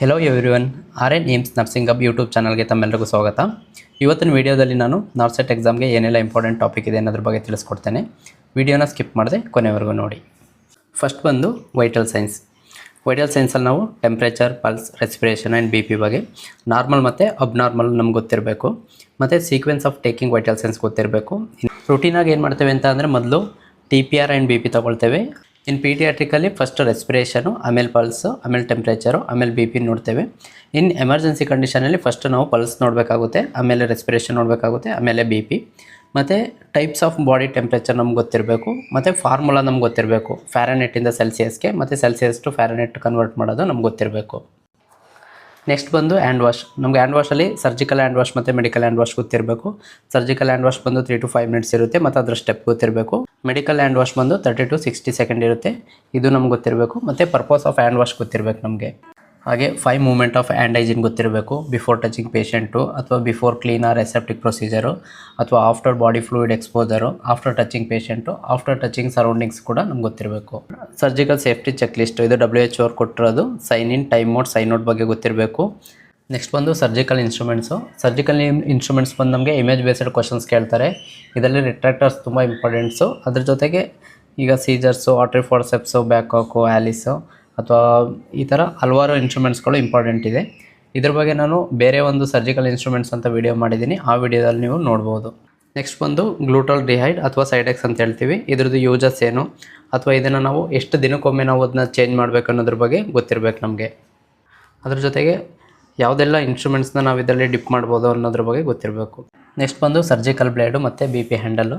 Hello everyone, RN aims nursing hub YouTube ಚಾನಲ್ಗೆ ತಮ್ಮೆಲ್ಲರಿಗೂ ಸ್ವಾಗತ. ಇವತ್ತಿನ ವಿಡಿಯೋದಲ್ಲಿ ನಾನು ನಾರ್ಸೆಟ್ ಎಕ್ಸಾಮ್ಗೆ ಏನೆಲ್ಲ ಇಂಪಾರ್ಟೆಂಟ್ ಟಾಪಿಕ್ ಇದೆ ಅನ್ನೋದ್ರ ಬಗ್ಗೆ ತಿಳಿಸ್ಕೊಡ್ತೇನೆ. ವಿಡಿಯೋನ ಸ್ಕಿಪ್ ಮಾಡದೆ ಕೊನೆವರೆಗೂ ನೋಡಿ. ಫಸ್ಟ್ ಬಂದು ವೈಟಲ್ ಸೈನ್ಸ್. ವೈಟಲ್ ಸೈನ್ಸಲ್ಲಿ ನಾವು temperature, pulse, respiration and BP ಬಗ್ಗೆ ನಾರ್ಮಲ್ ಮತ್ತು ಅಬ್ನಾರ್ಮಲ್ ನಮ್ಗೆ ಗೊತ್ತಿರಬೇಕು. ಮತ್ತು sequence of taking vital signs ಗೊತ್ತಿರಬೇಕು. ರೂಟೀನಾಗಿ ಏನು ಮಾಡ್ತೇವೆ ಅಂತ ಅಂದರೆ ಮೊದಲು TPR ಆ್ಯಂಡ್ BP ತೊಗೊಳ್ತೇವೆ. ಇನ್ ಪೀಡಿಯಾಟ್ರಿಕಲ್ಲಿ ಫಸ್ಟ್ ರೆಸ್ಪಿರೇಷನು, ಆಮೇಲೆ ಪಲ್ಸು, ಆಮೇಲೆ ಟೆಂಪ್ರೇಚರು, ಆಮೇಲೆ BP ನೋಡ್ತೇವೆ. ಇನ್ ಎಮರ್ಜೆನ್ಸಿ ಕಂಡೀಷನಲ್ಲಿ ಫಸ್ಟ್ ನಾವು ಪಲ್ಸ್ ನೋಡಬೇಕಾಗುತ್ತೆ, ಆಮೇಲೆ ರೆಸ್ಪಿರೇಷನ್ ನೋಡಬೇಕಾಗುತ್ತೆ, ಆಮೇಲೆ BP. ಮತ್ತು ಟೈಪ್ಸ್ ಆಫ್ ಬಾಡಿ ಟೆಂಪ್ರೇಚರ್ ನಮ್ಗೆ ಗೊತ್ತಿರಬೇಕು. ಮತ್ತು ಫಾರ್ಮುಲಾ ನಮ್ಗೆ ಗೊತ್ತಿರಬೇಕು, ಫ್ಯಾರನೈಟಿಂದ ಸೆಲ್ಸಿಯಸ್ಗೆ ಮತ್ತು ಸೆಲ್ಸಿಯಸ್ ಟು ಫ್ಯಾರನೈಟ್ ಕನ್ವರ್ಟ್ ಮಾಡೋದು ನಮ್ಗೆ ಗೊತ್ತಿರಬೇಕು. ನೆಕ್ಸ್ಟ್ ಬಂದು ಹ್ಯಾಂಡ್ ವಾಶ್. ನಮ್ಗೆ ಹ್ಯಾಂಡ್ ವಾಶಲ್ಲಿ ಸರ್ಜಿಕಲ್ ಹ್ಯಾಂಡ್ ವಾಶ್ ಮತ್ತು ಮೆಡಿಕಲ್ ಹ್ಯಾಂಡ್ ವಾಶ್ ಗೊತ್ತಿರಬೇಕು. ಸರ್ಜಿಕಲ್ ಹ್ಯಾಂಡ್ ವಾಶ್ ಬಂದು 3 to 5 minutes ಇರುತ್ತೆ ಮತ್ತು ಅದರ ಸ್ಟೆಪ್ ಗೊತ್ತಿರಬೇಕು. ಮೆಡಿಕಲ್ ಹ್ಯಾಂಡ್ ವಾಶ್ ಬಂದು 30 to 60 seconds ಇರುತ್ತೆ, ಇದು ನಮ್ಗೆ ಗೊತ್ತಿರಬೇಕು. ಮತ್ತು ಪರ್ಪಸ್ ಆಫ್ ಹ್ಯಾಂಡ್ ವಾಶ್ ಗೊತ್ತಿರಬೇಕು ನಮಗೆ. ಹಾಗೆ 5 ಮೂಮೆಂಟ್ ಆಫ್ ಹ್ಯಾಂಡ್ ಹೈಜಿನ್ ಗೊತ್ತಿರಬೇಕು. ಬಿಫೋರ್ ಟಚಿಂಗ್ ಪೇಷೆಂಟು, ಅಥವಾ before clean or aseptic procedure, ಅಥವಾ after body fluid exposure, after touching patient, after touching surroundings ಕೂಡ ನಮ್ಗೆ ಗೊತ್ತಿರಬೇಕು. ಸರ್ಜಿಕಲ್ ಸೇಫ್ಟಿ ಚೆಕ್ ಲಿಸ್ಟ್, ಇದು WHO ಅವ್ರು ಕೊಟ್ಟಿರೋದು. Sign in, time out, sign out ಬಗ್ಗೆ ಗೊತ್ತಿರಬೇಕು. ನೆಕ್ಸ್ಟ್ ಬಂದು ಸರ್ಜಿಕಲ್ ಇನ್ಸ್ಟ್ರೂಮೆಂಟ್ಸು. ಸರ್ಜಿಕಲ್ ಇನ್ಸ್ಟ್ರೂಮೆಂಟ್ಸ್ ಬಂದು ನಮಗೆ ಇಮೇಜ್ ಬೇಸ್ಡ್ ಕ್ವಶನ್ಸ್ ಕೇಳ್ತಾರೆ. ಇದರಲ್ಲಿ ರಿಟ್ರಾಕ್ಟರ್ಸ್ ತುಂಬ ಇಂಪಾರ್ಟೆಂಟ್ಸು. ಅದ್ರ ಜೊತೆಗೆ ಈಗ ಸೀಜರ್ಸು, ಆರ್ಟ್ರಿ ಫೋರ್ಸೆಪ್ಸು, ಬ್ಯಾಕಾಕು, ಆ್ಯಲಿಸು, ಅಥವಾ ಈ ಥರ ಹಲವಾರು ಇನ್ಸ್ಟ್ರೂಮೆಂಟ್ಸ್ಗಳು ಇಂಪಾರ್ಟೆಂಟ್ ಇದೆ. ಇದ್ರ ಬಗ್ಗೆ ನಾನು ಬೇರೆ ಒಂದು ಸರ್ಜಿಕಲ್ ಇನ್ಸ್ಟ್ರೂಮೆಂಟ್ಸ್ ಅಂತ ವಿಡಿಯೋ ಮಾಡಿದ್ದೀನಿ, ಆ ವಿಡಿಯೋದಲ್ಲಿ ನೀವು ನೋಡ್ಬೋದು. ನೆಕ್ಸ್ಟ್ ಬಂದು ಗ್ಲೂಟಲ್ ಡಿಹೈಡ್ ಅಥವಾ ಸೈಡೆಕ್ಸ್ ಅಂತ ಹೇಳ್ತೀವಿ. ಇದ್ರದ್ದು ಯೂಸಸ್ ಏನು, ಅಥವಾ ಇದನ್ನು ನಾವು ಎಷ್ಟು ದಿನಕ್ಕೊಮ್ಮೆ ನಾವು ಅದನ್ನ ಚೇಂಜ್ ಮಾಡಬೇಕು ಅನ್ನೋದ್ರ ಬಗ್ಗೆ ಗೊತ್ತಿರಬೇಕು ನಮಗೆ. ಅದ್ರ ಜೊತೆಗೆ ಯಾವುದೆಲ್ಲ ಇನ್ಸ್ಟ್ರೂಮೆಂಟ್ಸ್ನ ನಾವು ಇದರಲ್ಲಿ ಡಿಪ್ ಮಾಡ್ಬೋದು ಅನ್ನೋದ್ರ ಬಗ್ಗೆ ಗೊತ್ತಿರಬೇಕು. ನೆಕ್ಸ್ಟ್ ಬಂದು ಸರ್ಜಿಕಲ್ ಬ್ಲೇಡು ಮತ್ತು BP ಹ್ಯಾಂಡಲ್ಲು.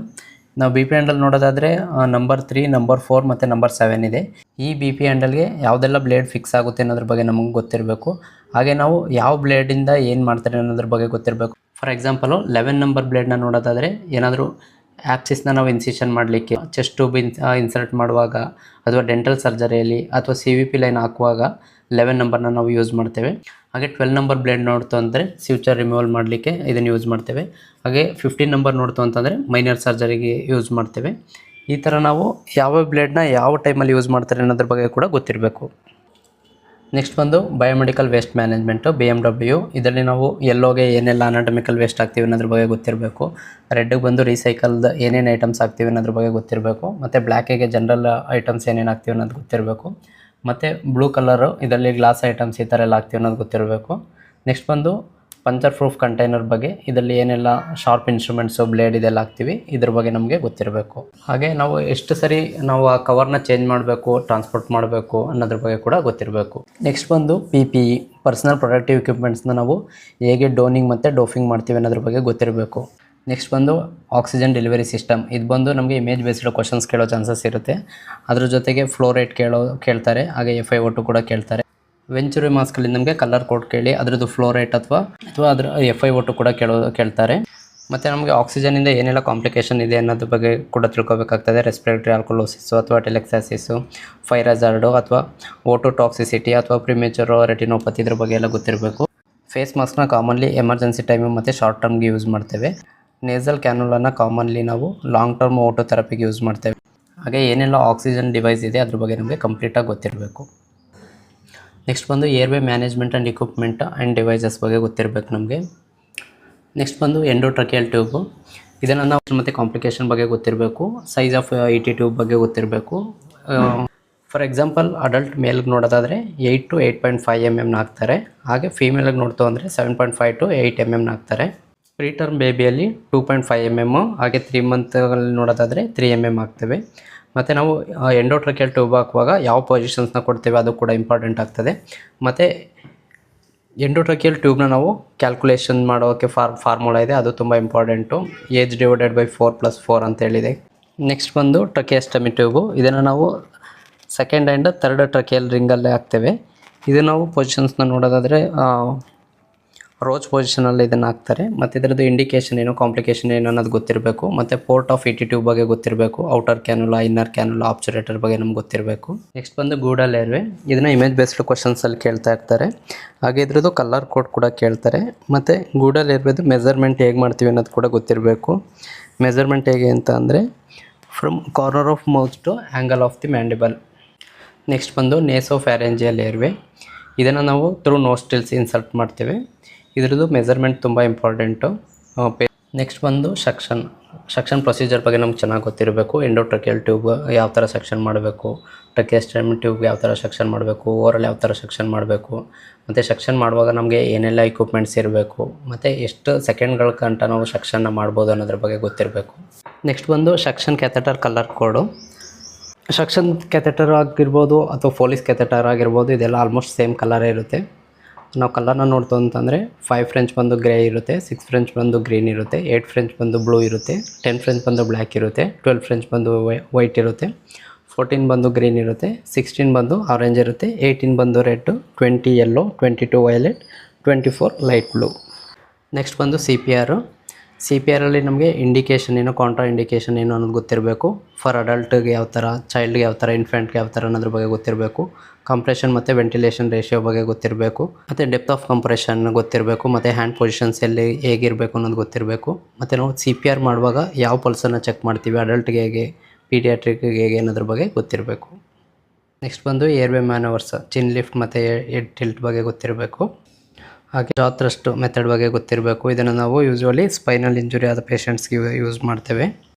ನಾವು BP ಹ್ಯಾಂಡಲ್ ನೋಡೋದಾದರೆ ನಂಬರ್ 3, ನಂಬರ್ 4 ಮತ್ತು ನಂಬರ್ 7 ಇದೆ. ಈ BP ಹ್ಯಾಂಡಲ್ಗೆ ಯಾವುದೆಲ್ಲ ಬ್ಲೇಡ್ ಫಿಕ್ಸ್ ಆಗುತ್ತೆ ಅನ್ನೋದ್ರ ಬಗ್ಗೆ ನಮಗೆ ಗೊತ್ತಿರಬೇಕು. ಹಾಗೆ ನಾವು ಯಾವ ಬ್ಲೇಡಿಂದ ಏನು ಮಾಡ್ತಾರೆ ಅನ್ನೋದ್ರ ಬಗ್ಗೆ ಗೊತ್ತಿರಬೇಕು. ಫಾರ್ ಎಕ್ಸಾಂಪಲು 11 ನಂಬರ್ ಬ್ಲೇಡ್ನ ನೋಡೋದಾದರೆ ಏನಾದರೂ ಆ್ಯಪ್ಸಿಸ್ನ ನಾವು ಇನ್ಸಿಷನ್ ಮಾಡಲಿಕ್ಕೆ, ಚೆಸ್ಟ್ ಟ್ಯೂಬ್ ಇನ್ಸರ್ಟ್ ಮಾಡುವಾಗ, ಅಥವಾ ಡೆಂಟಲ್ ಸರ್ಜರಿಯಲ್ಲಿ, ಅಥವಾ CVP ಲೈನ್ ಹಾಕುವಾಗ 11 ನಂಬರ್ನ ನಾವು ಯೂಸ್ ಮಾಡ್ತೇವೆ. ಹಾಗೆ 12 ನಂಬರ್ ಬ್ಲೇಡ್ ನೋಡ್ತು ಅಂದರೆ ಸ್ಯೂಚರ್ ರಿಮೂವಲ್ ಮಾಡಲಿಕ್ಕೆ ಇದನ್ನು ಯೂಸ್ ಮಾಡ್ತೇವೆ. ಹಾಗೆ 15 ನಂಬರ್ ನೋಡ್ತು ಅಂತಂದರೆ ಮೈನರ್ ಸರ್ಜರಿಗೆ ಯೂಸ್ ಮಾಡ್ತೇವೆ. ಈ ಥರ ನಾವು ಯಾವ ಬ್ಲೇಡ್ನ ಯಾವ ಟೈಮಲ್ಲಿ ಯೂಸ್ ಮಾಡ್ತಾರೆ ಅನ್ನೋದ್ರ ಬಗ್ಗೆ ಕೂಡ ಗೊತ್ತಿರಬೇಕು. ನೆಕ್ಸ್ಟ್ ಬಂದು ಬಯೋಮೆಡಿಕಲ್ ವೇಸ್ಟ್ ಮ್ಯಾನೇಜ್ಮೆಂಟು, BMW. ಇದರಲ್ಲಿ ನಾವು ಎಲ್ಲೋಗೆ ಏನೆಲ್ಲ ಅನಾಟಮಿಕಲ್ ವೇಸ್ಟ್ ಆಗ್ತೀವಿ ಅನ್ನೋದ್ರ ಬಗ್ಗೆ ಗೊತ್ತಿರಬೇಕು. ರೆಡ್ಗೆ ಬಂದು ರೀಸೈಕಲ್ದ ಏನೇನು ಐಟಮ್ಸ್ ಆಗ್ತೀವಿ ಅನ್ನೋದ್ರ ಬಗ್ಗೆ ಗೊತ್ತಿರಬೇಕು. ಮತ್ತು ಬ್ಲ್ಯಾಕಿಗೆ ಜನರಲ್ ಐಟಮ್ಸ್ ಏನೇನು ಆಗ್ತೀವಿ ಅನ್ನೋದು ಗೊತ್ತಿರಬೇಕು. ಮತ್ತು ಬ್ಲೂ ಕಲರು ಇದರಲ್ಲಿ ಗ್ಲಾಸ್ ಐಟಮ್ಸ್ ಈ ಥರ ಎಲ್ಲ ಆಗ್ತೀವಿ ಅನ್ನೋದು ಗೊತ್ತಿರಬೇಕು. ನೆಕ್ಸ್ಟ್ ಬಂದು ಪಂಚರ್ ಪ್ರೂಫ್ ಕಂಟೈನರ್ ಬಗ್ಗೆ, ಇದರಲ್ಲಿ ಏನೆಲ್ಲ ಶಾರ್ಪ್ ಇನ್ಸ್ಟ್ರೂಮೆಂಟ್ಸು, ಬ್ಲೇಡ್ ಇದೆಲ್ಲ ಹಾಕ್ತೀವಿ, ಇದ್ರ ಬಗ್ಗೆ ನಮಗೆ ಗೊತ್ತಿರಬೇಕು. ಹಾಗೆ ನಾವು ಎಷ್ಟು ಸರಿ ನಾವು ಆ ಕವರ್ನ ಚೇಂಜ್ ಮಾಡಬೇಕು, ಟ್ರಾನ್ಸ್ಪೋರ್ಟ್ ಮಾಡಬೇಕು ಅನ್ನೋದ್ರ ಬಗ್ಗೆ ಕೂಡ ಗೊತ್ತಿರಬೇಕು. ನೆಕ್ಸ್ಟ್ ಬಂದು PPE, ಪರ್ಸನಲ್ ಪ್ರೊಟೆಕ್ಟಿವ್ ಎಕ್ವಿಪ್ಮೆಂಟ್ಸ್ನ ನಾವು ಹೇಗೆ ಡೋನಿಂಗ್ ಮತ್ತು ಡೋಫಿಂಗ್ ಮಾಡ್ತೀವಿ ಅನ್ನೋದ್ರ ಬಗ್ಗೆ ಗೊತ್ತಿರಬೇಕು. ನೆಕ್ಸ್ಟ್ ಬಂದು ಆಕ್ಸಿಜನ್ ಡೆಲಿವರಿ ಸಿಸ್ಟಮ್. ಇದು ಬಂದು ನಮಗೆ ಇಮೇಜ್ ಬೇಸ್ಡ್ ಕ್ವಶನ್ಸ್ ಕೇಳೋ ಚಾನ್ಸಸ್ ಇರುತ್ತೆ. ಅದ್ರ ಜೊತೆಗೆ ಫ್ಲೋ ರೇಟ್ ಕೇಳ್ತಾರೆ. ಹಾಗೆ FiO2 ಕೂಡ ಕೇಳ್ತಾರೆ. ವೆಂಚುರಿ ಮಾಸ್ಕಲ್ಲಿ ನಮಗೆ ಕಲರ್ ಕೋಡ್ ಕೇಳಿ ಅದರದ್ದು ಫ್ಲೋ ರೇಟ್ ಅಥವಾ ಅದರ FiO2 ಕೂಡ ಕೇಳ್ತಾರೆ. ಮತ್ತು ನಮಗೆ ಆಕ್ಸಿಜನಿಂದ ಏನೆಲ್ಲ ಕಾಂಪ್ಲಿಕೇಶನ್ ಇದೆ ಅನ್ನೋದ್ರ ಬಗ್ಗೆ ಕೂಡ ತಿಳ್ಕೊಬೇಕಾಗ್ತದೆ. ರೆಸ್ಪಿರೇಟರಿ ಆಲ್ಕೊಲೋಸಿಸು, ಅಥವಾ ಟೆಲೆಕ್ಸಾಸಿಸು, ಫೈರ್ ಹಜಾರ್ಡು, ಅಥವಾ O2 ಟಾಕ್ಸಿಸಿಟಿ, ಅಥವಾ ಪ್ರಿಮೇಚರು ರೆಟಿನೋಪತಿ, ಇದ್ರ ಬಗ್ಗೆ ಎಲ್ಲ ಗೊತ್ತಿರಬೇಕು. ಫೇಸ್ ಮಾಸ್ಕ್ನ ಕಾಮನ್ಲಿ ಎಮರ್ಜೆನ್ಸಿ ಟೈಮು ಮತ್ತು ಶಾರ್ಟ್ ಟರ್ಮ್ಗೆ ಯೂಸ್ ಮಾಡ್ತೇವೆ. ನೇಸಲ್ ಕ್ಯಾನುಲನ್ನು ಕಾಮನ್ಲಿ ನಾವು ಲಾಂಗ್ ಟರ್ಮ್ O2 ಥೆರಪಿಗೆ ಯೂಸ್ ಮಾಡ್ತೇವೆ. ಹಾಗೆ ಏನೆಲ್ಲ ಆಕ್ಸಿಜನ್ ಡಿವೈಸ್ ಇದೆ ಅದ್ರ ಬಗ್ಗೆ ನಮಗೆ ಕಂಪ್ಲೀಟಾಗಿ ಗೊತ್ತಿರಬೇಕು. ನೆಕ್ಸ್ಟ್ ಬಂದು airway management and equipment and devices ಬಗ್ಗೆ ಗೊತ್ತಿರಬೇಕು ನಮಗೆ. ನೆಕ್ಸ್ಟ್ ಬಂದು ಎಂಡೋಟ್ರಕಿಯಲ್ ಟ್ಯೂಬು. ಇದನ್ನು ನಾವು ಮತ್ತು ಕಾಂಪ್ಲಿಕೇಶನ್ ಬಗ್ಗೆ ಗೊತ್ತಿರಬೇಕು. ಸೈಜ್ ಆಫ್ ET ಟ್ಯೂಬ್ ಬಗ್ಗೆ ಗೊತ್ತಿರಬೇಕು. ಫಾರ್ ಎಕ್ಸಾಂಪಲ್ ಅಡಲ್ಟ್ ಮೇಲ್ಗೆ ನೋಡೋದಾದರೆ 8 to 8.5 mm ಹಾಕ್ತಾರೆ. ಹಾಗೆ ಫೀಮೇಲ್ಗೆ ನೋಡ್ತು ಅಂದರೆ 7.5 to 8 mm ಹಾಕ್ತಾರೆ. ಪ್ರೀಟರ್ಮ್ ಬೇಬಿಯಲ್ಲಿ 2.5 mm, ಹಾಗೆ 3 ಮಂತ್ಗಳಲ್ಲಿ ನೋಡೋದಾದರೆ 3 mm ಹಾಕ್ತೇವೆ. ಮತ್ತು ನಾವು ಎಂಡೋಟ್ರಕಿಯಲ್ ಟ್ಯೂಬ್ ಹಾಕುವಾಗ ಯಾವ ಪೊಸಿಷನ್ಸ್ನ ಕೊಡ್ತೇವೆ ಅದು ಕೂಡ ಇಂಪಾರ್ಟೆಂಟ್ ಆಗ್ತದೆ. ಮತ್ತು ಎಂಡೋಟ್ರಕಿಯಲ್ ಟ್ಯೂಬ್ನ ನಾವು ಕ್ಯಾಲ್ಕುಲೇಷನ್ ಮಾಡೋಕ್ಕೆ ಫಾರ್ಮುಲಾ ಇದೆ, ಅದು ತುಂಬ ಇಂಪಾರ್ಟೆಂಟು. ಏಜ್ ಡಿವೈಡೆಡ್ ಬೈ 4+4 ಅಂತ ಹೇಳಿದೆ. ನೆಕ್ಸ್ಟ್ ಬಂದು ಟ್ರಕಿಯಸ್ಟಮಿ ಟ್ಯೂಬು. ಇದನ್ನು ನಾವು ಸೆಕೆಂಡ್ ಆ್ಯಂಡ್ ಥರ್ಡ್ ಟ್ರಕಿಯಲ್ ರಿಂಗಲ್ಲೇ ಹಾಕ್ತೇವೆ. ಇದು ನಾವು ಪೊಸಿಷನ್ಸ್ನ ನೋಡೋದಾದರೆ ರೋಚ್ ಪೊಸಿಷನಲ್ಲಿ ಇದನ್ನು ಹಾಕ್ತಾರೆ. ಮತ್ತು ಇದರದ್ದು ಇಂಡಿಕೇಷನ್ ಏನು, ಕಾಂಪ್ಲಿಕೇಶನ್ ಏನು ಅನ್ನೋದು ಗೊತ್ತಿರಬೇಕು. ಮತ್ತು ಪೋರ್ಟ್ ಆಫ್ ET ಟ್ಯೂಬ್ ಬಗ್ಗೆ ಗೊತ್ತಿರಬೇಕು. ಔಟರ್ ಕ್ಯಾನುಲಾ, ಇನ್ನರ್ ಕ್ಯಾನುಲಾ, ಆಬ್ಚುರೇಟರ್ ಬಗ್ಗೆ ನಮ್ಗೆ ಗೊತ್ತಿರಬೇಕು. ನೆಕ್ಸ್ಟ್ ಬಂದು ಗೂಡಲ್ ಏರ್ವೇ. ಇದನ್ನು ಇಮೇಜ್ ಬೇಸ್ಡ್ ಕ್ವಶನ್ಸಲ್ಲಿ ಕೇಳ್ತಾ ಇರ್ತಾರೆ. ಹಾಗೆ ಇದ್ರದ್ದು ಕಲರ್ ಕೋಡ್ ಕೂಡ ಕೇಳ್ತಾರೆ. ಮತ್ತು ಗೂಡಲ್ ಏರ್ವೇದು ಮೆಜರ್ಮೆಂಟ್ ಹೇಗೆ ಮಾಡ್ತೀವಿ ಅನ್ನೋದು ಕೂಡ ಗೊತ್ತಿರಬೇಕು. ಮೆಜರ್ಮೆಂಟ್ ಹೇಗೆ ಅಂತ ಅಂದರೆ from corner of mouth to angle of the mandible. Next ಬಂದು ನೇಸೋಫ್ಯಾರೆಂಜಿಯಲ್ ಏರ್ವೇ. ಇದನ್ನು ನಾವು ಥ್ರೂ ನೋಸ್ಟ್ರಿಲ್ಸ್ ಇನ್ಸರ್ಟ್ ಮಾಡ್ತೀವಿ. ಇದ್ರದ್ದು ಮೆಜರ್ಮೆಂಟ್ ತುಂಬ ಇಂಪಾರ್ಟೆಂಟು. ನೆಕ್ಸ್ಟ್ ಬಂದು ಸಕ್ಷನ್ ಪ್ರೊಸೀಜರ್ ಬಗ್ಗೆ ನಮ್ಗೆ ಚೆನ್ನಾಗಿ ಗೊತ್ತಿರಬೇಕು. ಎಂಡೋಟ್ರಕಿಯಲ್ ಟ್ಯೂಬ್ ಯಾವ ಥರ ಸೆಕ್ಷನ್ ಮಾಡಬೇಕು, ಟ್ರಕಿಯಸ್ಟಮಿ ಟ್ಯೂಬ್ಗೆ ಯಾವ ಥರ ಸೆಕ್ಷನ್ ಮಾಡಬೇಕು, ಓವರಲ್ಲಿ ಯಾವ ಥರ ಸೆಕ್ಷನ್ ಮಾಡಬೇಕು, ಮತ್ತು ಸೆಕ್ಷನ್ ಮಾಡುವಾಗ ನಮಗೆ ಏನೆಲ್ಲ ಇಕ್ವಿಪ್ಮೆಂಟ್ಸ್ ಇರಬೇಕು, ಮತ್ತು ಎಷ್ಟು ಸೆಕೆಂಡ್ಗಳ ಗಂಟ ನಾವು ಸೆಕ್ಷನ್ನ ಮಾಡ್ಬೋದು ಅನ್ನೋದ್ರ ಬಗ್ಗೆ ಗೊತ್ತಿರಬೇಕು. ನೆಕ್ಸ್ಟ್ ಬಂದು ಸೆಕ್ಷನ್ ಕ್ಯಾಥೆಟರ್ ಕಲರ್ ಕೋಡು. ಸೆಕ್ಷನ್ ಕ್ಯಾಥೆಟರ್ ಆಗಿರ್ಬೋದು ಅಥವಾ ಫೋಲಿಸ್ ಕ್ಯಾಥೆಟರ್ ಆಗಿರ್ಬೋದು, ಇದೆಲ್ಲ ಆಲ್ಮೋಸ್ಟ್ ಸೇಮ್ ಕಲರೇ ಇರುತ್ತೆ. ನಾವು ಕಲರ್ನ ನೋಡ್ತು ಅಂತಂದರೆ 5 ಫ್ರೆಂಚ್ ಬಂದು ಗ್ರೇ ಇರುತ್ತೆ, 6 ಫ್ರೆಂಚ್ ಬಂದು ಗ್ರೀನ್ ಇರುತ್ತೆ, 8 ಫ್ರೆಂಚ್ ಬಂದು ಬ್ಲೂ ಇರುತ್ತೆ, 10 ಫ್ರೆಂಚ್ ಬಂದು ಬ್ಲ್ಯಾಕ್ ಇರುತ್ತೆ, 12 ಫ್ರೆಂಚ್ ಬಂದು ವೈಟ್ ಇರುತ್ತೆ, 14 ಬಂದು ಗ್ರೀನ್ ಇರುತ್ತೆ, 16 ಬಂದು ಆರೆಂಜ್ ಇರುತ್ತೆ, 18 ಬಂದು red, 20 yellow, 22 violet, 24 light blue. Next ಬಂದು CPR ನಮಗೆ ಇಂಡಿಕೇಷನ್ ಏನು, ಕಾಂಟ್ರಾ ಇಂಡಿಕೇಷನ್ ಏನು ಅನ್ನೋದು ಗೊತ್ತಿರಬೇಕು. ಫಾರ್ ಅಡಲ್ಟ್ಗೆ ಯಾವ ಥರ, ಚೈಲ್ಡ್ಗೆ ಯಾವ ಥರ, ಇನ್ಫೆಂಟ್ಗೆ ಯಾವ ಥರ ಅನ್ನೋದ್ರ ಬಗ್ಗೆ ಗೊತ್ತಿರಬೇಕು. ಕಂಪ್ರೆಷನ್ ಮತ್ತು ವೆಂಟಿಲೇಷನ್ ರೇಷಿಯೋ ಬಗ್ಗೆ ಗೊತ್ತಿರಬೇಕು, ಮತ್ತು ಡೆಪ್ತ್ ಆಫ್ ಕಂಪ್ರೆಷನ್ ಗೊತ್ತಿರಬೇಕು, ಮತ್ತು ಹ್ಯಾಂಡ್ ಪೊಸಿಷನ್ಸ್ ಎಲ್ಲಿ ಹೇಗಿರಬೇಕು ಅನ್ನೋದು ಗೊತ್ತಿರಬೇಕು. ಮತ್ತು ನಾವು CPR ಮಾಡುವಾಗ ಯಾವ ಪಲ್ಸನ್ನು ಚೆಕ್ ಮಾಡ್ತೀವಿ, ಅಡಲ್ಟ್ಗೆ ಹೇಗೆ, ಪೀಡಿಯಾಟ್ರಿಕ್ಗೆ ಹೇಗೆ ಅನ್ನೋದ್ರ ಬಗ್ಗೆ ಗೊತ್ತಿರಬೇಕು. ನೆಕ್ಸ್ಟ್ ಬಂದು ಏರ್ವೇ ಮ್ಯಾನವರ್ಸ್, ಚಿನ್ ಲಿಫ್ಟ್ ಮತ್ತು ಹೆಡ್ ಟಿಲ್ಟ್ ಬಗ್ಗೆ ಗೊತ್ತಿರಬೇಕು. ಹಾಗೆ ಜಾ ಥ್ರಸ್ಟ್ ಮೆಥಡ್ ಬಗ್ಗೆ ಗೊತ್ತಿರಬೇಕು. ಇದನ್ನು ನಾವು ಯೂಶ್ವಲಿ ಸ್ಪೈನಲ್ ಇಂಜುರಿ ಆದ ಪೇಷಂಟ್ಸ್ಗೆ ಯೂಸ್ ಮಾಡ್ತೇವೆ.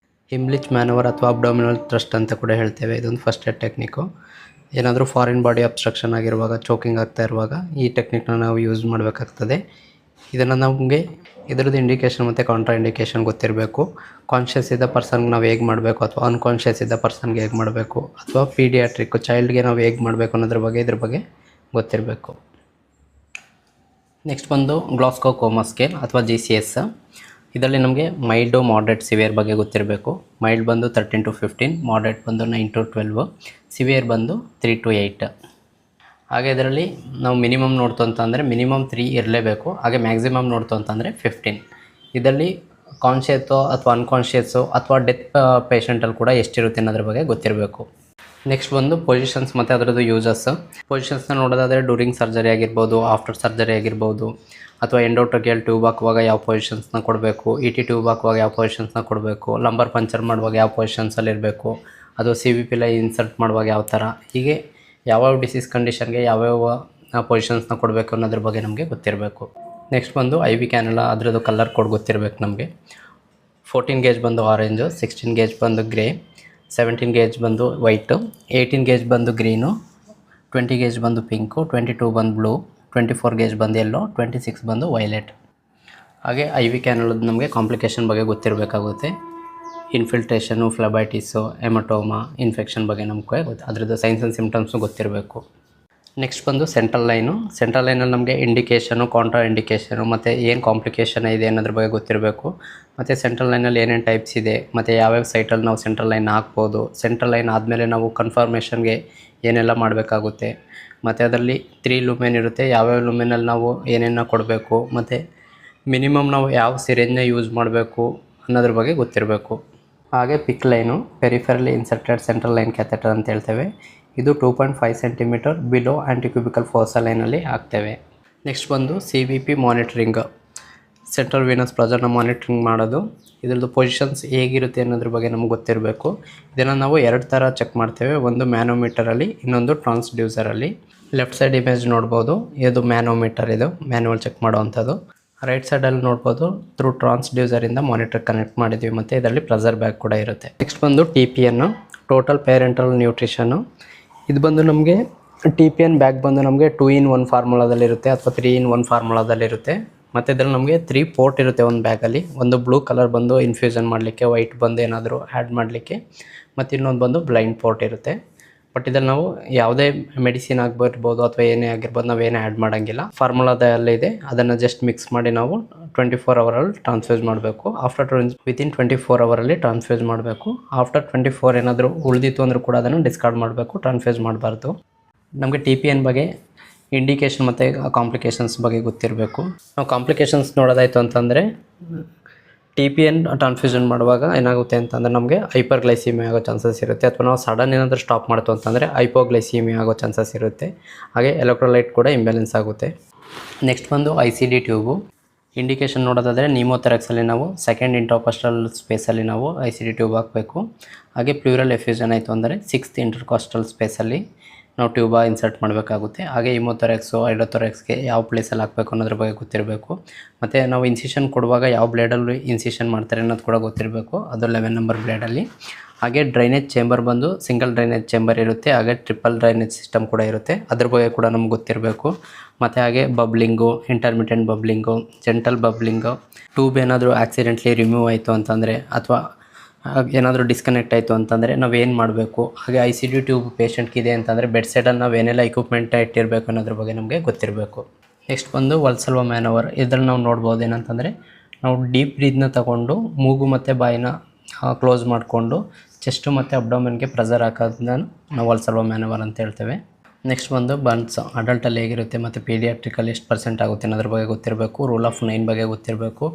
ಹಿಮ್ಲಿಚ್ ಮ್ಯಾನವರ್ ಅಥವಾ ಅಬ್ಡಾಮಿನಲ್ ಥ್ರಸ್ಟ್ ಅಂತ ಕೂಡ ಹೇಳ್ತೇವೆ. ಇದೊಂದು ಫಸ್ಟ್ ಏಡ್ ಟೆಕ್ನಿಕ್ಕು. ಏನಾದರೂ ಫಾರಿನ್ ಬಾಡಿ ಅಬ್ಸ್ಟ್ರಕ್ಷನ್ ಆಗಿರುವಾಗ, ಚೋಕಿಂಗ್ ಆಗ್ತಾ ಇರುವಾಗ ಈ ಟೆಕ್ನಿಕ್ನ ನಾವು ಯೂಸ್ ಮಾಡಬೇಕಾಗ್ತದೆ. ಇದನ್ನು ನಮಗೆ ಇದರದ್ದು ಇಂಡಿಕೇಷನ್ ಮತ್ತು ಕಾಂಟ್ರಾ ಇಂಡಿಕೇಷನ್ ಗೊತ್ತಿರಬೇಕು. ಕಾನ್ಷಿಯಸ್ ಇದ್ದ ಪರ್ಸನ್ಗೆ ನಾವು ಹೇಗೆ ಮಾಡಬೇಕು, ಅಥವಾ ಅನ್ಕಾನ್ಷಿಯಸ್ ಇದ್ದ ಪರ್ಸನ್ಗೆ ಹೇಗೆ ಮಾಡಬೇಕು, ಅಥವಾ ಪೀಡಿಯಾಟ್ರಿಕ್ ಚೈಲ್ಡ್ಗೆ ನಾವು ಹೇಗೆ ಮಾಡಬೇಕು ಅನ್ನೋದ್ರ ಬಗ್ಗೆ ಗೊತ್ತಿರಬೇಕು. ನೆಕ್ಸ್ಟ್ ಬಂದು ಗ್ಲಾಸ್ಗೋ ಕೋಮಾ ಸ್ಕೇಲ್ ಅಥವಾ GCS. ಇದರಲ್ಲಿ ನಮಗೆ ಮೈಲ್ಡು, ಮಾಡ್ರೇಟ್, ಸಿವಿಯರ್ ಬಗ್ಗೆ ಗೊತ್ತಿರಬೇಕು. ಮೈಲ್ಡ್ ಬಂದು 13 to 15, ಮಾಡ್ರೇಟ್ ಬಂದು 9 to 12, ಸಿವಿಯರ್ ಬಂದು 3 to 8. ಹಾಗೆ ಇದರಲ್ಲಿ ನಾವು ಮಿನಿಮಮ್ ನೋಡ್ತು ಅಂತಂದರೆ ಮಿನಿಮಮ್ 3 ಇರಲೇಬೇಕು. ಹಾಗೆ ಮ್ಯಾಕ್ಸಿಮಮ್ ನೋಡ್ತು ಅಂತಂದರೆ 15. ಇದರಲ್ಲಿ ಕಾನ್ಷಿಯಸ್ಸು ಅಥವಾ ಅನ್ಕಾನ್ಷಿಯಸ್ಸು ಅಥವಾ ಡೆತ್ ಪೇಷಂಟಲ್ಲಿ ಕೂಡ ಎಷ್ಟಿರುತ್ತೆ ಅನ್ನೋದ್ರ ಬಗ್ಗೆ ಗೊತ್ತಿರಬೇಕು. ನೆಕ್ಸ್ಟ್ ಬಂದು ಪೊಸಿಷನ್ಸ್ ಮತ್ತು ಅದರದ್ದು ಯೂಸಸ್. ಪೊಸಿಷನ್ಸ್ನ ನೋಡೋದಾದರೆ ಡ್ಯೂರಿಂಗ್ ಸರ್ಜರಿ ಆಗಿರ್ಬೋದು, ಆಫ್ಟರ್ ಸರ್ಜರಿ ಆಗಿರ್ಬೋದು, ಅಥವಾ ಎಂಡೋಟ್ರಕಿಯಲ್ ಟ್ಯೂಬ್ ಹಾಕುವಾಗ ಯಾವ ಪೊಸಿಷನ್ಸ್ನ ಕೊಡಬೇಕು, ET ಟ್ಯೂಬ್ ಹಾಕುವಾಗ ಯಾವ ಪೊಸಿಷನ್ಸ್ನ ಕೊಡಬೇಕು, ಲಂಬರ್ ಪಂಚರ್ ಮಾಡುವಾಗ ಯಾವ ಪೊಸಿಷನ್ಸಲ್ಲಿ ಇರಬೇಕು, ಅದು CVP ಲೈ ಇನ್ಸರ್ಟ್ ಮಾಡುವಾಗ ಯಾವ ಥರ, ಹೀಗೆ ಯಾವ್ಯಾವ ಡಿಸೀಸ್ ಕಂಡೀಷನ್ಗೆ ಯಾವ್ಯಾವ ಪೊಸಿಷನ್ಸ್ನ ಕೊಡಬೇಕು ಅನ್ನೋದ್ರ ಬಗ್ಗೆ ನಮಗೆ ಗೊತ್ತಿರಬೇಕು. ನೆಕ್ಸ್ಟ್ ಬಂದು IV ಕ್ಯಾನುಲಾ, ಅದರದ್ದು ಕಲರ್ ಕೋಡ್ ಗೊತ್ತಿರಬೇಕು ನಮಗೆ. 14 ಗೇಜ್ ಬಂದು ಆರೆಂಜು, 16 ಗೇಜ್ ಬಂದು ಗ್ರೇ, 17 ಗೇಜ್ ಬಂದು ವೈಟು, 18 ಗೇಜ್ ಬಂದು ಗ್ರೀನು, 20 ಗೇಜ್ ಬಂದು ಪಿಂಕು, 22 ಬಂದು ಬ್ಲೂ, 24 ಗೇಜ್ ಬಂದು ಯೆಲ್ಲೋ, 26 ಬಂದು ವೈಲೆಟ್. ಹಾಗೆ IV ಕ್ಯಾನುಲದ ನಮಗೆ ಕಾಂಪ್ಲಿಕೇಶನ್ ಬಗ್ಗೆ ಗೊತ್ತಿರಬೇಕಾಗುತ್ತೆ. ಇನ್ಫಿಲ್ಟ್ರೇಷನು, ಫ್ಲೆಬೈಟಿಸು, ಹೆಮಟೋಮಾ, ಇನ್ಫೆಕ್ಷನ್ ಬಗ್ಗೆ ನಮಗೆ ಅದರದ್ದು ಸೈನ್ಸ್ ಆ್ಯಂಡ್ ಸಿಮ್ಟಮ್ಸು ಗೊತ್ತಿರಬೇಕು. ನೆಕ್ಸ್ಟ್ ಬಂದು ಸೆಂಟ್ರಲ್ ಲೈನಲ್ಲಿ ನಮಗೆ ಇಂಡಿಕೇಷನು, ಕಾಂಟ್ರಾ ಇಂಡಿಕೇಷನು, ಮತ್ತು ಏನು ಕಾಂಪ್ಲಿಕೇಶನ್ ಇದೆ ಅನ್ನೋದ್ರ ಬಗ್ಗೆ ಗೊತ್ತಿರಬೇಕು. ಮತ್ತು ಸೆಂಟ್ರಲ್ ಲೈನಲ್ಲಿ ಏನೇನು ಟೈಪ್ಸ್ ಇದೆ, ಮತ್ತು ಯಾವ್ಯಾವ ಸೈಟಲ್ಲಿ ನಾವು ಸೆಂಟ್ರಲ್ ಲೈನ್ ಹಾಕ್ಬೋದು, ಸೆಂಟ್ರಲ್ ಲೈನ್ ಆದಮೇಲೆ ನಾವು ಕನ್ಫರ್ಮೇಷನ್ಗೆ ಏನೆಲ್ಲ ಮಾಡಬೇಕಾಗುತ್ತೆ, ಮತ್ತು ಅದರಲ್ಲಿ 3 ಲೂಮೆನ್ ಇರುತ್ತೆ, ಯಾವ್ಯಾವ ಲೂಮೆನಲ್ಲಿ ನಾವು ಏನೇನು ಕೊಡಬೇಕು, ಮತ್ತು ಮಿನಿಮಮ್ ನಾವು ಯಾವ ಸಿರಿಂಜ್ನ ಯೂಸ್ ಮಾಡಬೇಕು ಅನ್ನೋದ್ರ ಬಗ್ಗೆ ಗೊತ್ತಿರಬೇಕು. ಹಾಗೆ PICC line, peripherally inserted central line catheter ಅಂತ ಹೇಳ್ತೇವೆ. ಇದು 2.5 ಸೆಂಟಿಮೀಟರ್ ಬಿಲೋ ಆ್ಯಂಟಿಕ್ಯೂಬಿಕಲ್ ಫೋರ್ಸ ಲೈನಲ್ಲಿ ಹಾಕ್ತೇವೆ. ನೆಕ್ಸ್ಟ್ ಬಂದು CVP ಮಾನಿಟ್ರಿಂಗ್, ಸೆಂಟ್ರಲ್ ವೀನಸ್ ಪ್ರೆಷರ್ನ ಮಾನಿಟ್ರಿಂಗ್ ಮಾಡೋದು. ಇದರದ್ದು ಪೊಸಿಷನ್ಸ್ ಹೇಗಿರುತ್ತೆ ಅನ್ನೋದ್ರ ಬಗ್ಗೆ ನಮ್ಗೆ ಗೊತ್ತಿರಬೇಕು. ಇದನ್ನು ನಾವು 2 ಥರ ಚೆಕ್ ಮಾಡ್ತೇವೆ, ಒಂದು ಮ್ಯಾನೋಮೀಟರಲ್ಲಿ, ಇನ್ನೊಂದು ಟ್ರಾನ್ಸ್ಡ್ಯೂಸರಲ್ಲಿ. ಲೆಫ್ಟ್ ಸೈಡ್ ಇಮೇಜ್ ನೋಡ್ಬೋದು, ಇದು ಮ್ಯಾನೋಮೀಟರ್, ಇದು ಮ್ಯಾನ್ಯುವಲ್ ಚೆಕ್ ಮಾಡೋವಂಥದ್ದು. ರೈಟ್ ಸೈಡಲ್ಲಿ ನೋಡ್ಬೋದು, ಥ್ರೂ ಟ್ರಾನ್ಸ್ಡ್ಯೂಸರಿಂದ ಮಾನಿಟರ್ ಕನೆಕ್ಟ್ ಮಾಡಿದ್ದೀವಿ, ಮತ್ತು ಇದರಲ್ಲಿ ಪ್ರೆಷರ್ ಬ್ಯಾಗ್ ಕೂಡ ಇರುತ್ತೆ. ನೆಕ್ಸ್ಟ್ ಬಂದು TPN, ಟೋಟಲ್ ಪೇರೆಂಟಲ್ ನ್ಯೂಟ್ರಿಷನ್ನು. ಇದು ಬಂದು ನಮಗೆ TPN ಬ್ಯಾಗ್ ಬಂದು ನಮಗೆ 2-in-1 ಫಾರ್ಮುಲಾದಲ್ಲಿರುತ್ತೆ ಅಥವಾ 3-in-1 ಫಾರ್ಮುಲಾದಲ್ಲಿರುತ್ತೆ. ಮತ್ತು ಇದರಲ್ಲಿ ನಮಗೆ 3 ಪೋರ್ಟ್ ಇರುತ್ತೆ ಒಂದು ಬ್ಯಾಗಲ್ಲಿ. ಒಂದು ಬ್ಲೂ ಕಲರ್ ಬಂದು ಇನ್ಫ್ಯೂಷನ್ ಮಾಡಲಿಕ್ಕೆ, ವೈಟ್ ಬಂದು ಏನಾದರೂ ಆ್ಯಡ್ ಮಾಡಲಿಕ್ಕೆ, ಮತ್ತು ಇನ್ನೊಂದು ಬಂದು ಬ್ಲೈಂಡ್ ಪೋರ್ಟ್ ಇರುತ್ತೆ. ಬಟ್ ಇದರಲ್ಲಿ ನಾವು ಯಾವುದೇ ಮೆಡಿಸಿನ್ ಆಗಿರ್ಬೋದು ಅಥವಾ ಏನೇ ಆಗಿರ್ಬೋದು ನಾವೇನೇ ಆ್ಯಡ್ ಮಾಡೋಂಗಿಲ್ಲ. ಫಾರ್ಮುಲಾದಲ್ಲಿದೆ, ಅದನ್ನು ಜಸ್ಟ್ ಮಿಕ್ಸ್ ಮಾಡಿ ನಾವು 24 ಅವರಲ್ಲಿ ಟ್ರಾನ್ಸ್ಫ್ಯೂಸ್ ಮಾಡಬೇಕು. ವಿತಿನ್ 24 ಅವರಲ್ಲಿ ಟ್ರಾನ್ಸ್ಫ್ಯೂಸ್ ಮಾಡಬೇಕು. ಆಫ್ಟರ್ 24 ಏನಾದರೂ ಉಳಿದಿತ್ತು ಅಂದರೂ ಕೂಡ ಅದನ್ನು ಡಿಸ್ಕಾರ್ಡ್ ಮಾಡಬೇಕು, ಟ್ರಾನ್ಸ್ಫ್ಯೂಸ್ ಮಾಡಬಾರ್ದು. ನಮಗೆ TPN ಬಗ್ಗೆ ಇಂಡಿಕೇಷನ್ ಮತ್ತು ಕಾಂಪ್ಲಿಕೇಶನ್ಸ್ ಬಗ್ಗೆ ಗೊತ್ತಿರಬೇಕು. ನಾವು ಕಾಂಪ್ಲಿಕೇಶನ್ಸ್ ನೋಡೋದಾಯಿತು ಅಂತಂದರೆ, TPN ಟ್ರಾನ್ಸ್ಫ್ಯೂಷನ್ ಮಾಡುವಾಗ ಏನಾಗುತ್ತೆ ಅಂತಂದರೆ ನಮಗೆ ಹೈಪರ್ಗ್ಲೈಸಿಮಿಯಾ ಆಗೋ ಚಾನ್ಸಸ್ ಇರುತ್ತೆ, ಅಥವಾ ನಾವು ಸಡನ್ ಏನಾದರೂ ಸ್ಟಾಪ್ ಮಾಡ್ತು ಅಂತಂದರೆ ಹೈಪೋಗ್ಲೈಸಿಮಿಯಾ ಆಗೋ ಚಾನ್ಸಸ್ ಇರುತ್ತೆ. ಹಾಗೆ ಎಲೆಕ್ಟ್ರೋಲೈಟ್ ಕೂಡ ಇಂಬ್ಯಾಲೆನ್ಸ್ ಆಗುತ್ತೆ. ನೆಕ್ಸ್ಟ್ ಬಂದು ICD ಟ್ಯೂಬು. ಇಂಡಿಕೇಷನ್ ನೋಡೋದಾದರೆ ನಿಮೋಥೆರಾಕ್ಸಲ್ಲಿ ನಾವು ಸೆಕೆಂಡ್ ಇಂಟರ್ಕಾಸ್ಟಲ್ ಸ್ಪೇಸಲ್ಲಿ ನಾವು ICD ಟ್ಯೂಬ್ ಹಾಕಬೇಕು. ಹಾಗೆ ಪ್ಲೂರಲ್ ಎಫ್ಯೂಷನ್ ಆಯಿತು ಅಂದರೆ 6th ಇಂಟರ್ಕಾಸ್ಟಲ್ ಸ್ಪೇಸಲ್ಲಿ ನಾವು ಟ್ಯೂಬ ಇನ್ಸರ್ಟ್ ಮಾಡಬೇಕಾಗುತ್ತೆ. ಹಾಗೆ ಹಿಮೋಥೊರಾಕ್ಸು ಹೈಡ್ರೋಥೊರಾಕ್ಸ್ಗೆ ಯಾವ ಪ್ಲೇಸಲ್ಲಿ ಹಾಕಬೇಕು ಅನ್ನೋದ್ರ ಬಗ್ಗೆ ಗೊತ್ತಿರಬೇಕು. ಮತ್ತು ನಾವು ಇನ್ಸಿಷನ್ ಕೊಡುವಾಗ ಯಾವ ಬ್ಲೇಡಲ್ಲಿ ಇನ್ಸಿಷನ್ ಮಾಡ್ತಾರೆ ಅನ್ನೋದು ಕೂಡ ಗೊತ್ತಿರಬೇಕು. ಅದು 11 ನಂಬರ್ ಬ್ಲೇಡಲ್ಲಿ. ಹಾಗೆ ಡ್ರೈನೇಜ್ ಚೇಂಬರ್ ಬಂದು ಸಿಂಗಲ್ ಡ್ರೈನೇಜ್ ಚೇಂಬರ್ ಇರುತ್ತೆ, ಹಾಗೆ ಟ್ರಿಪಲ್ ಡ್ರೈನೇಜ್ ಸಿಸ್ಟಮ್ ಕೂಡ ಇರುತ್ತೆ, ಅದ್ರ ಬಗ್ಗೆ ಕೂಡ ನಮ್ಗೆ ಗೊತ್ತಿರಬೇಕು. ಮತ್ತು ಹಾಗೆ ಬಬ್ಲಿಂಗು, ಇಂಟರ್ಮಿಟೆಂಟ್ ಬಬ್ಲಿಂಗು, ಜೆಂಟಲ್ ಬಬ್ಲಿಂಗು, ಟ್ಯೂಬ್ ಏನಾದರೂ ಆಕ್ಸಿಡೆಂಟ್ಲಿ ರಿಮೂವ್ ಆಯಿತು ಅಂತಂದರೆ ಅಥವಾ ಏನಾದರೂ ಡಿಸ್ಕನೆಕ್ಟ್ ಆಯಿತು ಅಂತಂದರೆ ನಾವೇನು ಮಾಡಬೇಕು. ಹಾಗೆ ICD ಟ್ಯೂಬ್ ಪೇಷಂಟ್ಗಿದೆ ಅಂತಂದರೆ ಬೆಡ್ ಸೈಡಲ್ಲಿ ನಾವು ಏನೆಲ್ಲ ಇಕ್ವಿಪ್ಮೆಂಟ್ ಇಟ್ಟಿರಬೇಕು ಅನ್ನೋದ್ರ ಬಗ್ಗೆ ನಮಗೆ ಗೊತ್ತಿರಬೇಕು. ನೆಕ್ಸ್ಟ್ ಬಂದು ವಾಲ್ಸಲ್ವಾ ಮ್ಯಾನವರ್. ಇದರಲ್ಲಿ ನಾವು ನೋಡ್ಬೋದು ಏನಂತಂದರೆ, ನಾವು ಡೀಪ್ ಬ್ರೀತ್ನ ತಗೊಂಡು ಮೂಗು ಮತ್ತು ಬಾಯಿನ ಕ್ಲೋಸ್ ಮಾಡಿಕೊಂಡು ಚೆಸ್ಟು ಮತ್ತು ಅಬ್ಡೋಮೆನ್ಗೆ ಪ್ರೆಸರ್ ಹಾಕೋದನ್ನ ನಾವು ವಾಲ್ಸಲ್ವಾ ಮ್ಯಾನವರ್ ಅಂತ ಹೇಳ್ತೇವೆ. ನೆಕ್ಸ್ಟ್ ಬಂದು ಬರ್ನ್ಸ್. ಅಡಲ್ಟಲ್ಲಿ ಹೇಗಿರುತ್ತೆ ಮತ್ತು ಪೀಡಿಯಾಟ್ರಿಕಲ್ಲಿ ಎಷ್ಟು % ಆಗುತ್ತೆ ಅನ್ನೋದ್ರ ಬಗ್ಗೆ ಗೊತ್ತಿರಬೇಕು. ರೂಲ್ ಆಫ್ 9 ಬಗ್ಗೆ ಗೊತ್ತಿರಬೇಕು.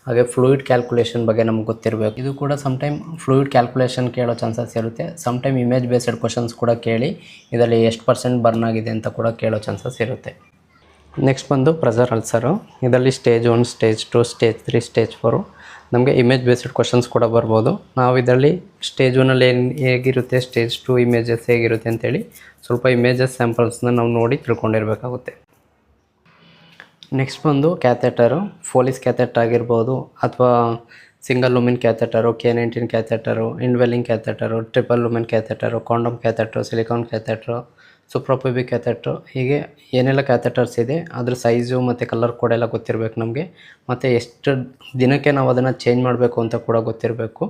ಹಾಗೆ ಫ್ಲೂಯಿಡ್ ಕ್ಯಾಲ್ಕುಲೇಷನ್ ಬಗ್ಗೆ ನಮ್ಗೆ ಗೊತ್ತಿರಬೇಕು. ಇದು ಕೂಡ ಸಮ್ಟೈಮ್ ಫ್ಲೂಯಿಡ್ ಕ್ಯಾಲ್ಕುಲೇಷನ್ ಕೇಳೋ ಚಾನ್ಸಸ್ ಇರುತ್ತೆ. ಸಮ್ಟೈಮ್ ಇಮೇಜ್ ಬೇಸ್ಡ್ ಕ್ವಶನ್ಸ್ ಕೂಡ ಕೇಳಿ ಇದರಲ್ಲಿ ಎಷ್ಟು % ಬರ್ನ್ ಆಗಿದೆ ಅಂತ ಕೂಡ ಕೇಳೋ ಚಾನ್ಸಸ್ ಇರುತ್ತೆ. ನೆಕ್ಸ್ಟ್ ಬಂದು ಪ್ರೆಸರ್ ಅಲ್ಸರು. ಇದರಲ್ಲಿ ಸ್ಟೇಜ್ 1, ಸ್ಟೇಜ್ 2, ಸ್ಟೇಜ್ 3, ಸ್ಟೇಜ್ 4 ನಮಗೆ ಇಮೇಜ್ ಬೇಸ್ಡ್ ಕ್ವಶನ್ಸ್ ಕೂಡ ಬರ್ಬೋದು. ನಾವು ಇದರಲ್ಲಿ ಸ್ಟೇಜ್ 1ಅಲ್ಲಿ ಹೇಗಿರುತ್ತೆ, ಸ್ಟೇಜ್ 2 ಇಮೇಜಸ್ ಹೇಗಿರುತ್ತೆ ಅಂತೇಳಿ ಸ್ವಲ್ಪ ಇಮೇಜಸ್ ಸ್ಯಾಂಪಲ್ಸ್ನ ನಾವು ನೋಡಿ ತಿಳ್ಕೊಂಡಿರಬೇಕಾಗುತ್ತೆ. ನೆಕ್ಸ್ಟ್ ಬಂದು ಕ್ಯಾಥೆಟರು. ಫೋಲಿಸ್ ಕ್ಯಾಥೆಟರ್ ಆಗಿರ್ಬೋದು, ಅಥವಾ single lumen catheter, K19 catheter, indwelling catheter, triple lumen catheter, condom catheter, silicone catheter, suprapubic catheter, ಹೀಗೆ ಏನೆಲ್ಲ ಕ್ಯಾಥೆಟರ್ಸ್ ಇದೆ ಅದ್ರ ಸೈಜು ಮತ್ತು ಕಲರ್ ಕೋಡ್ ಎಲ್ಲ ಗೊತ್ತಿರಬೇಕು ನಮಗೆ. ಮತ್ತು ಎಷ್ಟು ದಿನಕ್ಕೆ ನಾವು ಅದನ್ನು ಚೇಂಜ್ ಮಾಡಬೇಕು ಅಂತ ಕೂಡ ಗೊತ್ತಿರಬೇಕು.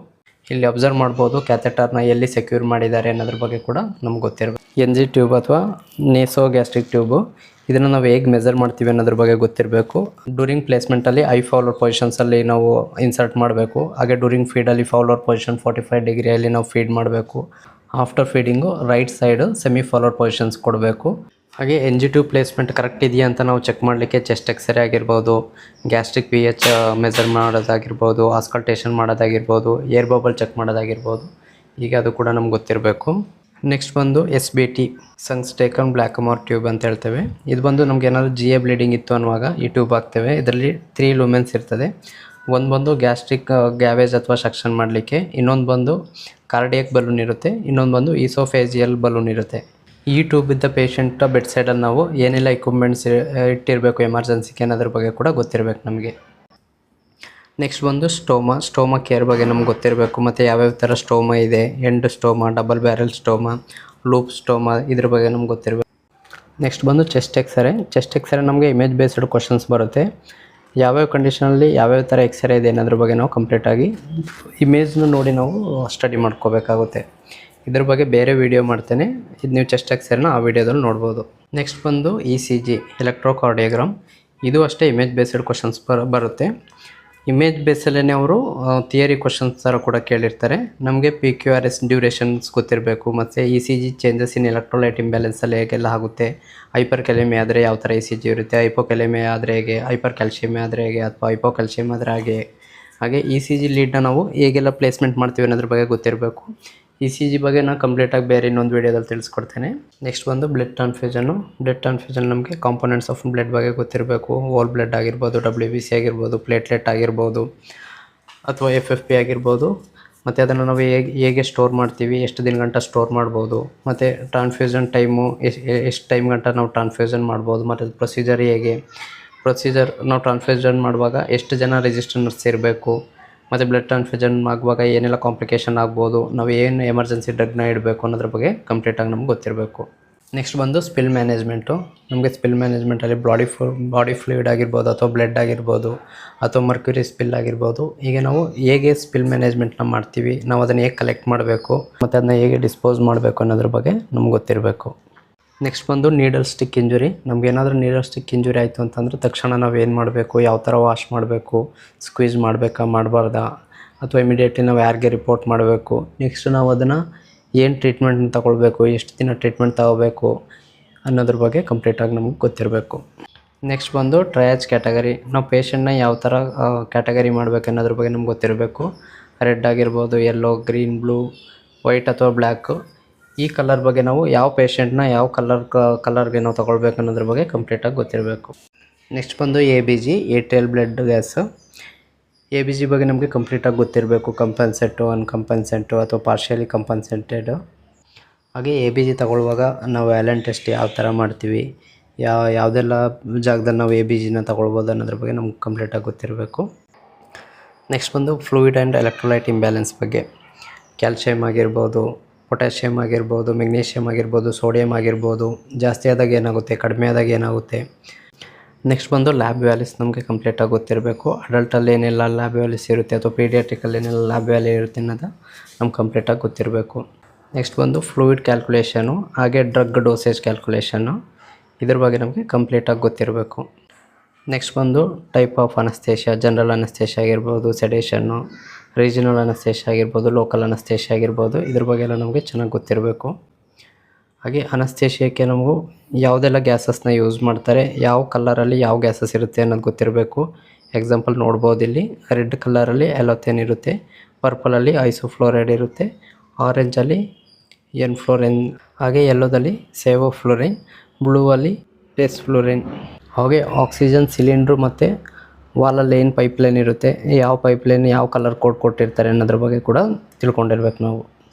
ಇಲ್ಲಿ ಅಬ್ಸರ್ವ್ ಮಾಡ್ಬೋದು ಕ್ಯಾಥೆಟರ್ನ ಎಲ್ಲಿ ಸೆಕ್ಯೂರ್ ಮಾಡಿದ್ದಾರೆ ಅನ್ನೋದ್ರ ಬಗ್ಗೆ ಕೂಡ ನಮ್ಗೆ ಗೊತ್ತಿರಬೇಕು. NG ಟ್ಯೂಬ್ ಅಥವಾ ನೇಸೋ ಗ್ಯಾಸ್ಟ್ರಿಕ್ ಟ್ಯೂಬು, ಇದನ್ನು ನಾವು ಹೇಗೆ ಮೆಜರ್ ಮಾಡ್ತೀವಿ ಅನ್ನೋದ್ರ ಬಗ್ಗೆ ಗೊತ್ತಿರಬೇಕು. ಡ್ಯೂರಿಂಗ್ ಪ್ಲೇಸ್ಮೆಂಟಲ್ಲಿ ಐ ಫಾಲೋವರ್ ಪೊಸಿಷನ್ಸಲ್ಲಿ ನಾವು ಇನ್ಸರ್ಟ್ ಮಾಡಬೇಕು. ಹಾಗೆ ಡ್ಯೂರಿಂಗ್ ಫೀಡಲ್ಲಿ ಫಾಲೋವರ್ ಪೊಸಿಷನ್ 45 ಡಿಗ್ರಿಯಲ್ಲಿ ನಾವು ಫೀಡ್ ಮಾಡಬೇಕು. After feeding right side semi follower positions ಕೊಡಬೇಕು. ಹಾಗೆ NG ಟ್ಯೂಬ್ ಪ್ಲೇಸ್ಮೆಂಟ್ ಕರೆಕ್ಟ್ ಇದೆಯಾ ಅಂತ ನಾವು ಚೆಕ್ ಮಾಡಲಿಕ್ಕೆ ಚೆಸ್ಟ್ ಎಕ್ಸ್ರೇ ಆಗಿರ್ಬೋದು, ಗ್ಯಾಸ್ಟ್ರಿಕ್ pH ಮೆಜರ್ ಮಾಡೋದಾಗಿರ್ಬೋದು, ಆಸ್ಕಲ್ಟೇಷನ್ ಮಾಡೋದಾಗಿರ್ಬೋದು, ಏರ್ ಬಬಲ್ ಚೆಕ್ ಮಾಡೋದಾಗಿರ್ಬೋದು, ಈಗ ಅದು ಕೂಡ ನಮ್ಗೆ ಗೊತ್ತಿರಬೇಕು. ನೆಕ್ಸ್ಟ್ ಬಂದು SBT, ಸಂಗ್ಸ್ ಟೇಕನ್ ಬ್ಲ್ಯಾಕಮೋರ್ ಟ್ಯೂಬ್ ಅಂತ ಹೇಳ್ತೇವೆ. ಇದು ಬಂದು ನಮ್ಗೆ ಏನಾದರೂ GA ಬ್ಲೀಡಿಂಗ್ ಇತ್ತು ಅನ್ನುವಾಗ ಈ ಟ್ಯೂಬ್ ಹಾಕ್ತೇವೆ. ಇದರಲ್ಲಿ 3 ಲೂಮೆನ್ಸ್ ಇರ್ತದೆ. ಒಂದು ಬಂದು ಗ್ಯಾಸ್ಟ್ರಿಕ್ ಗ್ಯಾವೇಜ್ ಅಥವಾ ಸಕ್ಷನ್ ಮಾಡಲಿಕ್ಕೆ, ಇನ್ನೊಂದು ಬಂದು ಕಾರ್ಡಿಯಕ್ ಬಲೂನ್ ಇರುತ್ತೆ, ಇನ್ನೊಂದು ಬಂದು ಈಸೋಫೇಜಿಯಲ್ ಬಲೂನ್ ಇರುತ್ತೆ. ಈ ಟ್ಯೂಬ್ ಇದ್ದ ಪೇಷಂಟ್ ಬೆಡ್ ಸೈಡಲ್ಲಿ ನಾವು ಏನೆಲ್ಲ ಇಕ್ವಿಪ್ಮೆಂಟ್ಸ್ ಇಟ್ಟಿರಬೇಕು ಎಮರ್ಜೆನ್ಸಿಗೆ ಅನ್ನೋದ್ರ ಬಗ್ಗೆ ಕೂಡ ಗೊತ್ತಿರಬೇಕು ನಮಗೆ. ನೆಕ್ಸ್ಟ್ ಬಂದು ಸ್ಟೋಮಾ ಕೇರ್ ಬಗ್ಗೆ ನಮ್ಗೆ ಗೊತ್ತಿರಬೇಕು. ಮತ್ತು ಯಾವ್ಯಾವ ಥರ ಸ್ಟೋಮಾ ಇದೆ, end stoma, double barrel stoma, loop stoma, ಇದ್ರ ಬಗ್ಗೆ ನಮ್ಗೆ ಗೊತ್ತಿರಬೇಕು. ನೆಕ್ಸ್ಟ್ ಬಂದು ಚೆಸ್ಟ್ ಎಕ್ಸ್ರೇ ನಮಗೆ ಇಮೇಜ್ ಬೇಸ್ಡ್ ಕ್ವಶನ್ಸ್ ಬರುತ್ತೆ. ಯಾವ್ಯಾವ ಕಂಡೀಷನಲ್ಲಿ ಯಾವ್ಯಾವ ಥರ ಎಕ್ಸ್ರೇ ಇದೆ ಅನ್ನೋದ್ರ ಬಗ್ಗೆ ನಾವು ಕಂಪ್ಲೀಟಾಗಿ ಇಮೇಜ್ನ ನೋಡಿ ನಾವು ಸ್ಟಡಿ ಮಾಡ್ಕೋಬೇಕಾಗುತ್ತೆ. ಇದ್ರ ಬಗ್ಗೆ ಬೇರೆ ವೀಡಿಯೋ ಮಾಡ್ತೇನೆ, ಇದು ನೀವು ಚೆಸ್ಟ್ ಎಕ್ಸ್ರೇನ ಆ ವಿಡಿಯೋದಲ್ಲಿ ನೋಡ್ಬೋದು. ನೆಕ್ಸ್ಟ್ ಬಂದು ECG, ಎಲೆಕ್ಟ್ರೋಕಾರ್ಡಿಯೋಗ್ರಾಮ್. ಇದು ಅಷ್ಟೇ ಇಮೇಜ್ ಬೇಸ್ಡ್ ಕ್ವಶನ್ಸ್ ಬರುತ್ತೆ. ಇಮೇಜ್ ಬೇಸಲ್ಲೇ ಅವರು ಥಿಯರಿ ಕ್ವಶನ್ಸ್ ಥರ ಕೂಡ ಕೇಳಿರ್ತಾರೆ. ನಮಗೆ PQRS ಡ್ಯೂರೇಷನ್ಸ್ ಗೊತ್ತಿರಬೇಕು. ಮತ್ತು ECG ಚೇಂಜಸ್ ಇನ್ ಎಲೆಕ್ಟ್ರೋಲೈಟ್ ಇಂಬ್ಯಾಲೆನ್ಸಲ್ಲಿ ಹೇಗೆಲ್ಲ ಆಗುತ್ತೆ, ಹೈಪರ್ ಕೆಲೆಮಿಯಾ ಆದರೆ ಯಾವ ಥರ ECG ಇರುತ್ತೆ, ಹೈಪೋಕೆಲೆಮಿಯಾ ಆದರೆ ಹೇಗೆ, ಹೈಪರ್ ಕ್ಯಾಲ್ಸಿಯಮಿಯಾ ಆದರೆ ಹೇಗೆ, ಅಥವಾ ಹೈಪೋಕ್ಯಾಲ್ಸಿಯಮ್ ಆದರೆ ಹಾಗೆ ECG ಲೀಡ್ನ ನಾವು ಹೇಗೆಲ್ಲ ಪ್ಲೇಸ್ಮೆಂಟ್ ಮಾಡ್ತೀವಿ ಅನ್ನೋದ್ರ ಬಗ್ಗೆ ಗೊತ್ತಿರಬೇಕು. ECG ಬಗ್ಗೆ ನಾನು ಕಂಪ್ಲೀಟಾಗಿ ಬೇರೆ ಇನ್ನೊಂದು ವೀಡಿಯೋದಲ್ಲಿ ತಿಳಿಸ್ಕೊಡ್ತೇನೆ. ನೆಕ್ಸ್ಟ್ ಬಂದು ಬ್ಲಡ್ ಟ್ರಾನ್ಸ್ಫ್ಯೂಷನ್ ನಮಗೆ ಕಾಂಪೊನೆಂಟ್ಸ್ ಆಫ್ ಬ್ಲಡ್ ಬಗ್ಗೆ ಗೊತ್ತಿರಬೇಕು. ಹೋಲ್ ಬ್ಲಡ್ ಆಗಿರ್ಬೋದು, WBC ಆಗಿರ್ಬೋದು, ಪ್ಲೇಟ್ಲೆಟ್ ಆಗಿರ್ಬೋದು, ಅಥವಾ FFP ಆಗಿರ್ಬೋದು. ಮತ್ತು ಅದನ್ನು ನಾವು ಹೇಗೆ ಸ್ಟೋರ್ ಮಾಡ್ತೀವಿ, ಎಷ್ಟು ದಿನ ಗಂಟ ಸ್ಟೋರ್ ಮಾಡ್ಬೋದು, ಮತ್ತು ಟ್ರಾನ್ಸ್ಫ್ಯೂಷನ್ ಟೈಮು ಎಷ್ಟು ಟೈಮ್ ಗಂಟ ನಾವು ಟ್ರಾನ್ಸ್ಫ್ಯೂಷನ್ ಮಾಡ್ಬೋದು, ಮತ್ತು ಪ್ರೊಸೀಜರ್ ನಾವು ಟ್ರಾನ್ಸ್ಫ್ಯೂಷನ್ ಮಾಡುವಾಗ ಎಷ್ಟು ಜನ ರಿಜಿಸ್ಟರ್ ನರ್ಸ್ ಇರಬೇಕು, ಮತ್ತು ಬ್ಲಡ್ ಟ್ರಾನ್ಸ್ಫ್ಯೂಷನ್ ಆಗುವಾಗ ಏನೆಲ್ಲ ಕಾಂಪ್ಲಿಕೇಶನ್ ಆಗ್ಬೋದು, ನಾವು ಏನು ಎಮರ್ಜೆನ್ಸಿ ಡ್ರಗ್ನ ಇಡಬೇಕು ಅನ್ನೋದ್ರ ಬಗ್ಗೆ ಕಂಪ್ಲೀಟಾಗಿ ನಮ್ಗೆ ಗೊತ್ತಿರಬೇಕು. ನೆಕ್ಸ್ಟ್ ಬಂದು ಸ್ಪಿಲ್ ಮ್ಯಾನೇಜ್ಮೆಂಟು. ನಮಗೆ ಸ್ಪಿಲ್ ಮ್ಯಾನೇಜ್ಮೆಂಟಲ್ಲಿ ಬಾಡಿ ಫ್ಲೂಯಿಡ್ ಆಗಿರ್ಬೋದು, ಅಥವಾ ಬ್ಲಡ್ ಆಗಿರ್ಬೋದು, ಅಥವಾ ಮರ್ಕ್ಯುರಿ ಸ್ಪಿಲ್ ಆಗಿರ್ಬೋದು. ಈಗ ನಾವು ಹೇಗೆ ಸ್ಪಿಲ್ ಮ್ಯಾನೇಜ್ಮೆಂಟ್ನ ಮಾಡ್ತೀವಿ, ನಾವು ಅದನ್ನು ಹೇಗೆ ಕಲೆಕ್ಟ್ ಮಾಡಬೇಕು, ಮತ್ತು ಅದನ್ನ ಹೇಗೆ ಡಿಸ್ಪೋಸ್ ಮಾಡಬೇಕು ಅನ್ನೋದ್ರ ಬಗ್ಗೆ ನಮ್ಗೆ ಗೊತ್ತಿರಬೇಕು. ನೆಕ್ಸ್ಟ್ ಬಂದು ನೀಡಲ್ ಸ್ಟಿಕ್ ಇಂಜುರಿ. ನಮಗೇನಾದರೂ ನೀಡಲ್ ಸ್ಟಿಕ್ ಇಂಜುರಿ ಆಯಿತು ಅಂತಂದರೆ ತಕ್ಷಣ ನಾವು ಏನು ಮಾಡಬೇಕು, ಯಾವ ಥರ ವಾಶ್ ಮಾಡಬೇಕು, ಸ್ಕ್ವೀಸ್ ಮಾಡಬೇಕಾ ಮಾಡಬಾರ್ದಾ, ಅಥವಾ ಇಮಿಡಿಯೇಟ್ಲಿ ನಾವು ಯಾರಿಗೆ ರಿಪೋರ್ಟ್ ಮಾಡಬೇಕು, ನೆಕ್ಸ್ಟ್ ನಾವು ಅದನ್ನು ಏನು ಟ್ರೀಟ್ಮೆಂಟ್ನ ತಗೊಳ್ಬೇಕು, ಎಷ್ಟು ದಿನ ಟ್ರೀಟ್ಮೆಂಟ್ ತಗೋಬೇಕು ಅನ್ನೋದ್ರ ಬಗ್ಗೆ ಕಂಪ್ಲೀಟಾಗಿ ನಮಗೆ ಗೊತ್ತಿರಬೇಕು. ನೆಕ್ಸ್ಟ್ ಬಂದು ಟ್ರಯಾಜ್ ಕ್ಯಾಟಗರಿ. ನಾವು ಪೇಷಂಟ್ನ ಯಾವ ಥರ ಕ್ಯಾಟಗರಿ ಮಾಡಬೇಕು ಅನ್ನೋದ್ರ ಬಗ್ಗೆ ನಮ್ಗೆ ಗೊತ್ತಿರಬೇಕು. ರೆಡ್ ಆಗಿರ್ಬೋದು, ಯೆಲ್ಲೋ, ಗ್ರೀನ್, ಬ್ಲೂ, ವೈಟ್ ಅಥವಾ ಬ್ಲ್ಯಾಕು. ಈ ಕಲರ್ ಬಗ್ಗೆ ನಾವು ಯಾವ ಪೇಷಂಟ್ನ ಯಾವ ಕಲರ್ಗೆ ನಾವು ತೊಗೊಳ್ಬೇಕು ಅನ್ನೋದ್ರ ಬಗ್ಗೆ ಕಂಪ್ಲೀಟಾಗಿ ಗೊತ್ತಿರಬೇಕು. ನೆಕ್ಸ್ಟ್ ಬಂದು ABG, atrial blood gas. ABG ಬಗ್ಗೆ ನಮಗೆ ಕಂಪ್ಲೀಟಾಗಿ ಗೊತ್ತಿರಬೇಕು. ಕಂಪನ್ಸೆಂಟು, ಅನ್ಕಂಪನ್ಸೆಂಟು, ಅಥವಾ ಪಾರ್ಷಿಯಲಿ ಕಂಪನ್ಸೆಂಟೆಡು. ಹಾಗೆ ಎ ಬಿ ಜಿ ತಗೊಳ್ಳುವಾಗ ನಾವು ವ್ಯಾಲೆಂಟ್ ಟೆಸ್ಟ್ ಯಾವ ಥರ ಮಾಡ್ತೀವಿ, ಯಾವುದೆಲ್ಲ ಜಾಗದಲ್ಲಿ ನಾವು ಎ ಬಿ ಜಿನ ತಗೊಳ್ಬೋದು ಅನ್ನೋದ್ರ ಬಗ್ಗೆ ನಮ್ಗೆ ಕಂಪ್ಲೀಟಾಗಿ ಗೊತ್ತಿರಬೇಕು. ನೆಕ್ಸ್ಟ್ ಬಂದು ಫ್ಲೂಯಿಡ್ ಆ್ಯಂಡ್ ಎಲೆಕ್ಟ್ರೋಲೈಟ್ ಇಂಬ್ಯಾಲೆನ್ಸ್ ಬಗ್ಗೆ. ಕ್ಯಾಲ್ಶಿಯಮ್ ಆಗಿರ್ಬೋದು, ಪೊಟ್ಯಾಷಿಯಮ್ ಆಗಿರ್ಬೋದು, ಮೆಗ್ನೀಷಿಯಮ್ ಆಗಿರ್ಬೋದು, ಸೋಡಿಯಂ ಆಗಿರ್ಬೋದು, ಜಾಸ್ತಿ ಆದಾಗ ಏನಾಗುತ್ತೆ, ಕಡಿಮೆ ಆದಾಗ ಏನಾಗುತ್ತೆ. ನೆಕ್ಸ್ಟ್ ಬಂದು ಲ್ಯಾಬ್ ವ್ಯಾಲ್ಯೂಸ್ ನಮಗೆ ಕಂಪ್ಲೀಟಾಗಿ ಗೊತ್ತಿರಬೇಕು. ಅಡಲ್ಟಲ್ಲಿ ಏನೆಲ್ಲ ಲ್ಯಾಬ್ ವ್ಯಾಲ್ಯೂಸ್ ಇರುತ್ತೆ ಅಥವಾ ಪೀಡಿಯಾಟ್ರಿಕಲ್ಲಿ ಏನೆಲ್ಲ ಲ್ಯಾಬ್ ವ್ಯಾಲ್ಯೂ ಇರುತ್ತೆ ಅನ್ನೋದು ನಮ್ಗೆ ಕಂಪ್ಲೀಟಾಗಿ ಗೊತ್ತಿರಬೇಕು. ನೆಕ್ಸ್ಟ್ ಬಂದು ಫ್ಲೂಯಿಡ್ ಕ್ಯಾಲ್ಕುಲೇಷನು, ಹಾಗೆ ಡ್ರಗ್ ಡೋಸೇಜ್ ಕ್ಯಾಲ್ಕುಲೇಷನ್ನು, ಇದ್ರ ಬಗ್ಗೆ ನಮಗೆ ಕಂಪ್ಲೀಟಾಗಿ ಗೊತ್ತಿರಬೇಕು. ನೆಕ್ಸ್ಟ್ ಬಂದು type of anaesthesia, general anaesthesia ಆಗಿರ್ಬೋದು, ಸೆಡೇಷನ್ನು, ರೀಜನಲ್ ಅನಸ್ತೇಷಿಯಾ ಆಗಿರ್ಬೋದು, ಲೋಕಲ್ ಅನಸ್ತೇಷಿಯಾ ಆಗಿರ್ಬೋದು, ಇದ್ರ ಬಗ್ಗೆ ಎಲ್ಲ ನಮಗೆ ಚೆನ್ನಾಗಿ ಗೊತ್ತಿರಬೇಕು. ಹಾಗೆ ಅನಸ್ತೇಷಿಯಾಕ್ಕೆ ನಾವು ಯಾವುದೆಲ್ಲ ಗ್ಯಾಸಸ್ನ ಯೂಸ್ ಮಾಡ್ತಾರೆ, ಯಾವ ಕಲರಲ್ಲಿ ಯಾವ ಗ್ಯಾಸಸ್ ಇರುತ್ತೆ ಅನ್ನೋದು ಗೊತ್ತಿರಬೇಕು. ಎಕ್ಸಾಂಪಲ್ ನೋಡ್ಬೋದು, ಇಲ್ಲಿ ರೆಡ್ ಕಲರಲ್ಲಿ ಎಲೋಥೇನ್ ಇರುತ್ತೆ, ಪರ್ಪಲಲ್ಲಿ ಐಸೋಫ್ಲೋರೈಡ್ ಇರುತ್ತೆ, ಆರೆಂಜಲ್ಲಿ ಎನ್ಫ್ಲೋರಿನ್, ಹಾಗೆ ಯೆಲ್ಲೋದಲ್ಲಿ ಸೇವೋಫ್ಲೋರಿನ್, ಬ್ಲೂ ಅಲ್ಲಿ ಟೆಸ್ಫ್ಲೋರಿನ್. ಹಾಗೆ ಆಕ್ಸಿಜನ್ ಸಿಲಿಂಡ್ರು ಮತ್ತು ವಾಲಲ್ಲಿ ಏನು ಪೈಪ್ಲೈನ್ ಇರುತ್ತೆ, ಯಾವ ಪೈಪ್ಲೈನ್ ಯಾವ ಕಲರ್ ಕೋಡ್ ಕೊಟ್ಟಿರ್ತಾರೆ ಅನ್ನೋದ್ರ ಬಗ್ಗೆ ಕೂಡ ತಿಳ್ಕೊಂಡಿರ್ಬೇಕು ನಾವು.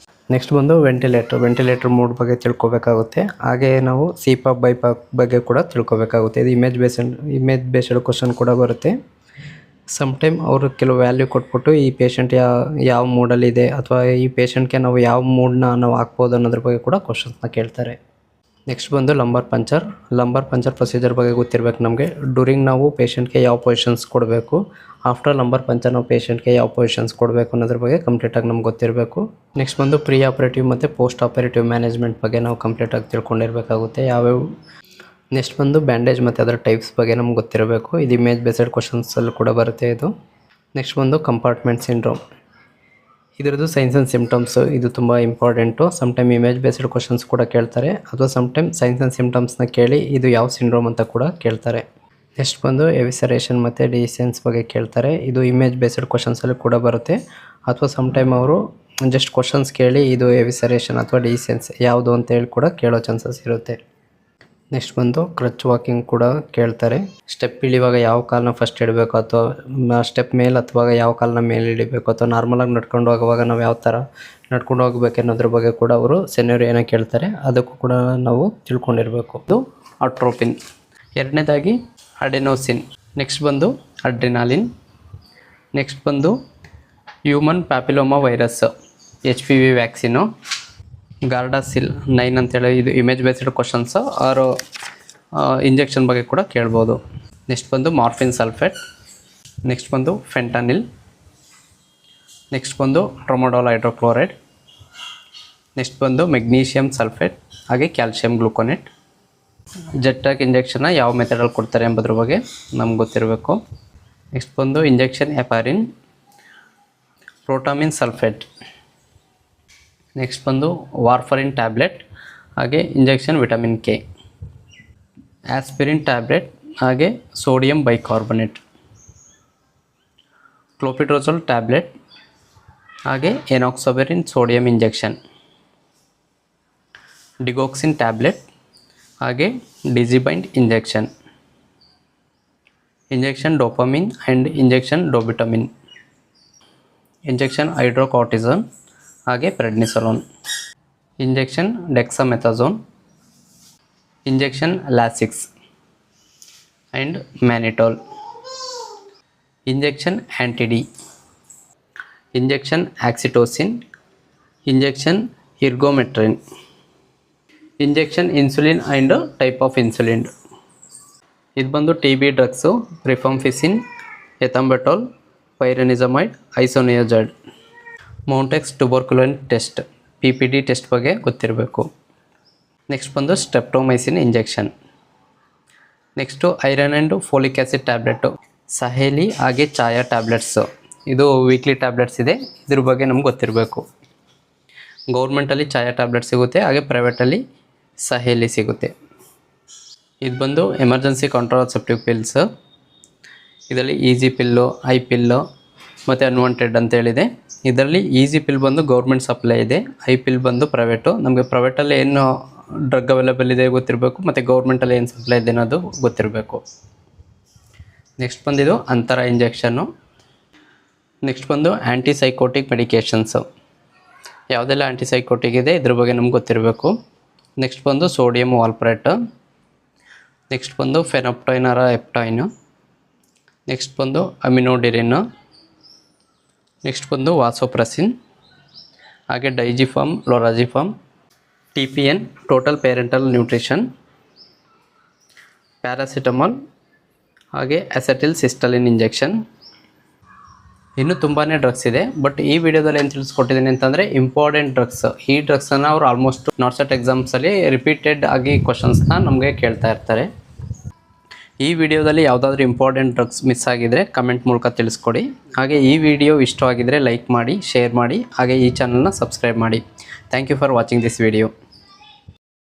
ನೆಕ್ಸ್ಟ್ ಬಂದು ವೆಂಟಿಲೇಟರ್ ಮೋಡ್ ಬಗ್ಗೆ ತಿಳ್ಕೊಬೇಕಾಗುತ್ತೆ. ಹಾಗೆ ನಾವು ಸಿಪಾಪ್ ಬೈಪಾಪ್ ಬಗ್ಗೆ ಕೂಡ ತಿಳ್ಕೊಬೇಕಾಗುತ್ತೆ. ಇದು ಇಮೇಜ್ ಬೇಸ್ಡ್ ಕ್ವಶನ್ ಕೂಡ ಬರುತ್ತೆ. ಸಮ್ಟೈಮ್ ಅವರು ಕೆಲವು ವ್ಯಾಲ್ಯೂ ಕೊಟ್ಬಿಟ್ಟು ಈ ಪೇಷಂಟ್ ಯಾವ ಮೂಡಲ್ಲಿದೆ ಅಥವಾ ಈ ಪೇಷಂಟ್ಗೆ ನಾವು ಯಾವ ಮೂಡನ್ನ ನಾವು ಹಾಕ್ಬೋದು ಅನ್ನೋದ್ರ ಬಗ್ಗೆ ಕೂಡ ಕ್ವಶನ್ಸ್ನ ಕೇಳ್ತಾರೆ. ನೆಕ್ಸ್ಟ್ ಬಂದು ಲಂಬರ್ ಪಂಚರ್ ಪ್ರೊಸೀಜರ್ ಬಗ್ಗೆ ಗೊತ್ತಿರಬೇಕು ನಮಗೆ. ಡ್ಯೂರಿಂಗ್ ನಾವು ಪೇಷಂಟ್ಗೆ ಯಾವ ಪೊಸಿಷನ್ಸ್ ಕೊಡಬೇಕು, ಆಫ್ಟರ್ ಲಂಬರ್ ಪಂಚರ್ ನಾವು ಪೇಷಂಟ್ಗೆ ಯಾವ ಪೊಸಿಷನ್ಸ್ ಕೊಡಬೇಕು ಅನ್ನೋದ್ರ ಬಗ್ಗೆ ಕಂಪ್ಲೀಟಾಗಿ ನಮ್ಗೆ ಗೊತ್ತಿರಬೇಕು. ನೆಕ್ಸ್ಟ್ ಬಂದು ಪ್ರೀ ಆಪರೇಟಿವ್ ಮತ್ತು ಪೋಸ್ಟ್ ಆಪರೇಟಿವ್ ಮ್ಯಾನೇಜ್ಮೆಂಟ್ ಬಗ್ಗೆ ನಾವು ಕಂಪ್ಲೀಟಾಗಿ ತಿಳ್ಕೊಂಡಿರಬೇಕಾಗುತ್ತೆ ಯಾವ್ಯಾವ. ನೆಕ್ಸ್ಟ್ ಬಂದು ಬ್ಯಾಂಡೇಜ್ ಮತ್ತು ಅದರ ಟೈಪ್ಸ್ ಬಗ್ಗೆ ನಮ್ಗೆ ಗೊತ್ತಿರಬೇಕು. ಇದು ಇಮೇಜ್ ಬೇಸ್ಡ್ ಕ್ವಶನ್ಸಲ್ಲಿ ಕೂಡ ಬರುತ್ತೆ ಇದು. ನೆಕ್ಸ್ಟ್ ಬಂದು ಕಂಪಾರ್ಟ್ಮೆಂಟ್ ಸಿಂಡ್ರೋಮ್, ಇದರದ್ದು ಸೈನ್ಸ್ ಆ್ಯಂಡ್ ಸಿಮ್ಟಮ್ಸು, ಇದು ತುಂಬ important. Sometime image based questions ಕೂಡ ಕೇಳ್ತಾರೆ, ಅಥವಾ ಸಮ್ಟೈಮ್ ಸೈನ್ಸ್ ಆ್ಯಂಡ್ ಸಿಮ್ಟಮ್ಸ್ನ ಕೇಳಿ ಇದು ಯಾವ ಸಿಂಡ್ರೋಮ್ ಅಂತ ಕೂಡ ಕೇಳ್ತಾರೆ. ನೆಕ್ಸ್ಟ್ ಬಂದು ಎವಿಸರೇಷನ್ ಮತ್ತು ಡಿಸೆನ್ಸ್ ಬಗ್ಗೆ ಕೇಳ್ತಾರೆ. ಇದು ಇಮೇಜ್ ಬೇಸ್ಡ್ ಕ್ವಶನ್ಸಲ್ಲಿ ಕೂಡ ಬರುತ್ತೆ, ಅಥವಾ ಸಮ್ಟೈಮ್ ಅವರು ಜಸ್ಟ್ ಕ್ವಶನ್ಸ್ ಕೇಳಿ ಇದು ಎವಿಸರೇಷನ್ ಅಥವಾ ಡಿಸೆನ್ಸ್ ಯಾವುದು ಅಂತ ಹೇಳಿ ಕೂಡ ಕೇಳೋ ಚಾನ್ಸಸ್ ಇರುತ್ತೆ. ನೆಕ್ಸ್ಟ್ ಬಂದು ಕ್ರಚ್ ವಾಕಿಂಗ್ ಕೂಡ ಕೇಳ್ತಾರೆ. ಸ್ಟೆಪ್ ಇಳಿಯುವಾಗ ಯಾವ ಕಾಲನ್ನ ಫಸ್ಟ್ ಇಡಬೇಕು, ಅಥವಾ ಸ್ಟೆಪ್ ಮೇಲೆ ಅಥವಾ ಯಾವ ಕಾಲನ್ನ ಮೇಲೆ ಇಡಬೇಕು, ಅಥವಾ ನಾರ್ಮಲಾಗಿ ನಡ್ಕೊಂಡು ಹೋಗುವಾಗ ನಾವು ಯಾವ ಥರ ನಡ್ಕೊಂಡು ಹೋಗ್ಬೇಕು ಅನ್ನೋದ್ರ ಬಗ್ಗೆ ಕೂಡ ಅವರು ಸೆನ್ಯೂರಿಯನ್ನ ಕೇಳ್ತಾರೆ. ಅದಕ್ಕೂ ಕೂಡ ನಾವು ತಿಳ್ಕೊಂಡಿರಬೇಕು. ಇದು ಅಟ್ರೋಪಿನ್. ಎರಡನೇದಾಗಿ ಅಡೆನೋಸಿನ್. ನೆಕ್ಸ್ಟ್ ಬಂದು ಅಡ್ರಿನಾಲಿನ್. ನೆಕ್ಸ್ಟ್ ಬಂದು human papilloma virus, HPV vaccine. Gardasil 9 ಅಂತೇಳಿ ಇದು image based questions or injection ಬಗ್ಗೆ ಕೂಡ ಕೇಳ್ಬೋದು. ನೆಕ್ಸ್ಟ್ ಬಂದು ಮಾರ್ಫಿನ್ ಸಲ್ಫೇಟ್. ನೆಕ್ಸ್ಟ್ ಬಂದು ಫೆಂಟಾನಿಲ್. ನೆಕ್ಸ್ಟ್ ಬಂದು ಟ್ರೊಮೊಡಾಲ್ ಹೈಡ್ರೋಕ್ಲೋರೈಡ್. ನೆಕ್ಸ್ಟ್ ಬಂದು ಮೆಗ್ನೀಷಿಯಮ್ ಸಲ್ಫೇಟ್, ಹಾಗೆ ಕ್ಯಾಲ್ಶಿಯಂ ಗ್ಲೂಕೋನೇಟ್. ಜೆಟ್ಟಾಕ್ ಇಂಜೆಕ್ಷನ್ನ ಯಾವ ಮೆಥಡಲ್ಲಿ ಕೊಡ್ತಾರೆ ಎಂಬುದ್ರ ಬಗ್ಗೆ ನಮ್ಗೆ ಗೊತ್ತಿರಬೇಕು. ನೆಕ್ಸ್ಟ್ ಬಂದು injection heparin, protamine sulphate. Next ಬಂದು ವಾರ್ಫರಿನ್ ಟ್ಯಾಬ್ಲೆಟ್, ಹಾಗೆ injection vitamin K. Aspirin tablet, ಹಾಗೆ ಸೋಡಿಯಂ ಬೈಕಾರ್ಬನೇಟ್. ಕ್ಲೋಪಿಡ್ರೋಸೋಲ್ ಟ್ಯಾಬ್ಲೆಟ್, ಹಾಗೆ enoxaparin sodium injection. Digoxin tablet, ಹಾಗೆ Digibind injection. Injection dopamine and injection dobutamine. Injection hydrocortisone, ಹಾಗೆ prednisolone. Injection dexamethasone. Injection Lasix and mannitol. Injection anti D. Injection oxytocin. Injection ergometrine. Injection insulin and type of insulin. ಇದು ಬಂದು TB drugs, rifampicin, ethambutol, pyrazinamide, isoniazid. Mantoux tuberculin test, PPT test ಬಗ್ಗೆ ಗೊತ್ತಿರಬೇಕು. Next ಬಂದು streptomycin injection. Next iron and folic acid tablet, Saheli, ಹಾಗೆ Chhaya tablets. ಇದು weekly tablets ಇದೆ, ಇದ್ರ ಬಗ್ಗೆ ನಮ್ಗೆ ಗೊತ್ತಿರಬೇಕು. ಗೌರ್ಮೆಂಟಲ್ಲಿ ಛಾಯಾ ಟ್ಯಾಬ್ಲೆಟ್ ಸಿಗುತ್ತೆ, ಹಾಗೆ ಪ್ರೈವೇಟಲ್ಲಿ ಸಹೇಲಿ ಸಿಗುತ್ತೆ. ಇದು ಬಂದು ಎಮರ್ಜೆನ್ಸಿ ಕಾಂಟ್ರಾಸೆಪ್ಟಿವ್ ಪಿಲ್ಸ್. ಇದರಲ್ಲಿ ಈಸಿ ಪಿಲ್ಲು, ಐ ಪಿಲ್ಲು ಮತ್ತು ಅನ್ವಾಂಟೆಡ್ ಅಂತೇಳಿದೆ. ಇದರಲ್ಲಿ ಈಸಿ ಪಿಲ್ ಬಂದು ಗೌರ್ಮೆಂಟ್ ಸಪ್ಲೈ ಇದೆ, ಐ ಪಿಲ್ ಬಂದು ಪ್ರೈವೇಟು. ನಮಗೆ ಪ್ರೈವೇಟಲ್ಲಿ ಏನು ಡ್ರಗ್ ಅವೈಲೇಬಲ್ ಇದೆ ಗೊತ್ತಿರಬೇಕು, ಮತ್ತು ಗೌರ್ಮೆಂಟಲ್ಲಿ ಏನು ಸಪ್ಲೈ ಇದೆ ಅನ್ನೋದು ಗೊತ್ತಿರಬೇಕು. ನೆಕ್ಸ್ಟ್ ಬಂದಿದ್ದು ಅಂತರ ಇಂಜೆಕ್ಷನ್ನು. ನೆಕ್ಸ್ಟ್ ಬಂದು ಆ್ಯಂಟಿಸೈಕೋಟಿಕ್ ಮೆಡಿಕೇಷನ್ಸು. ಯಾವುದೆಲ್ಲ ಆ್ಯಂಟಿಸೈಕೋಟಿಕ್ ಇದೆ ಇದ್ರ ಬಗ್ಗೆ ನಮ್ಗೆ ಗೊತ್ತಿರಬೇಕು. ನೆಕ್ಸ್ಟ್ ಬಂದು ಸೋಡಿಯಂ ವಾಲ್ಪ್ರೇಟ್, ನೆಕ್ಸ್ಟ್ ಬಂದು ಫೆನಪ್ಟೈನ್ ಆರ ಎಪ್ಟೈನು, ನೆಕ್ಸ್ಟ್ ಬಂದು ಅಮಿನೋಡಿರಿನ್, ನೆಕ್ಸ್ಟ್ ಬಂದು ವಾಸೋಪ್ರೆಸಿನ್, ಹಾಗೆ ಡೈಜಿಫಾಮ್, ಲೊರಾಜಿಫಾಮ್, TPN total parental nutrition, paracetamol, ಹಾಗೆ ಅಸೆಟಿಲ್ ಸಿಸ್ಟಲಿನ್ ಇಂಜೆಕ್ಷನ್. ಇನ್ನೂ ತುಂಬಾ ಡ್ರಗ್ಸ್ ಇದೆ, ಬಟ್ ಈ ವಿಡಿಯೋದಲ್ಲಿ ಏನು ತಿಳಿಸ್ಕೊಟ್ಟಿದ್ದೀನಿ ಅಂತಂದರೆ ಇಂಪಾರ್ಟೆಂಟ್ ಡ್ರಗ್ಸ್. ಈ ಡ್ರಗ್ಸನ್ನು ಅವರು ಆಲ್ಮೋಸ್ಟ್ ನಾರ್ಸೆಟ್ ಎಕ್ಸಾಮ್ಸಲ್ಲಿ ರಿಪೀಟೆಡ್ ಆಗಿ ಕ್ವಶನ್ಸ್ನ ನಮಗೆ ಕೇಳ್ತಾ ಇರ್ತಾರೆ. ಈ ವಿಡಿಯೋದಲ್ಲಿ ಯಾವುದಾದ್ರೂ ಇಂಪಾರ್ಟೆಂಟ್ ಡ್ರಗ್ಸ್ ಮಿಸ್ ಆಗಿದರೆ ಕಮೆಂಟ್ ಮೂಲಕ ತಿಳಿಸ್ಕೊಡಿ. ಹಾಗೆ ಈ ವಿಡಿಯೋ ಇಷ್ಟವಾಗಿದ್ದರೆ ಲೈಕ್ ಮಾಡಿ, ಶೇರ್ ಮಾಡಿ, ಹಾಗೆ ಈ ಚಾನಲ್ನ ಸಬ್ಸ್ಕ್ರೈಬ್ ಮಾಡಿ. Thank you for watching this video.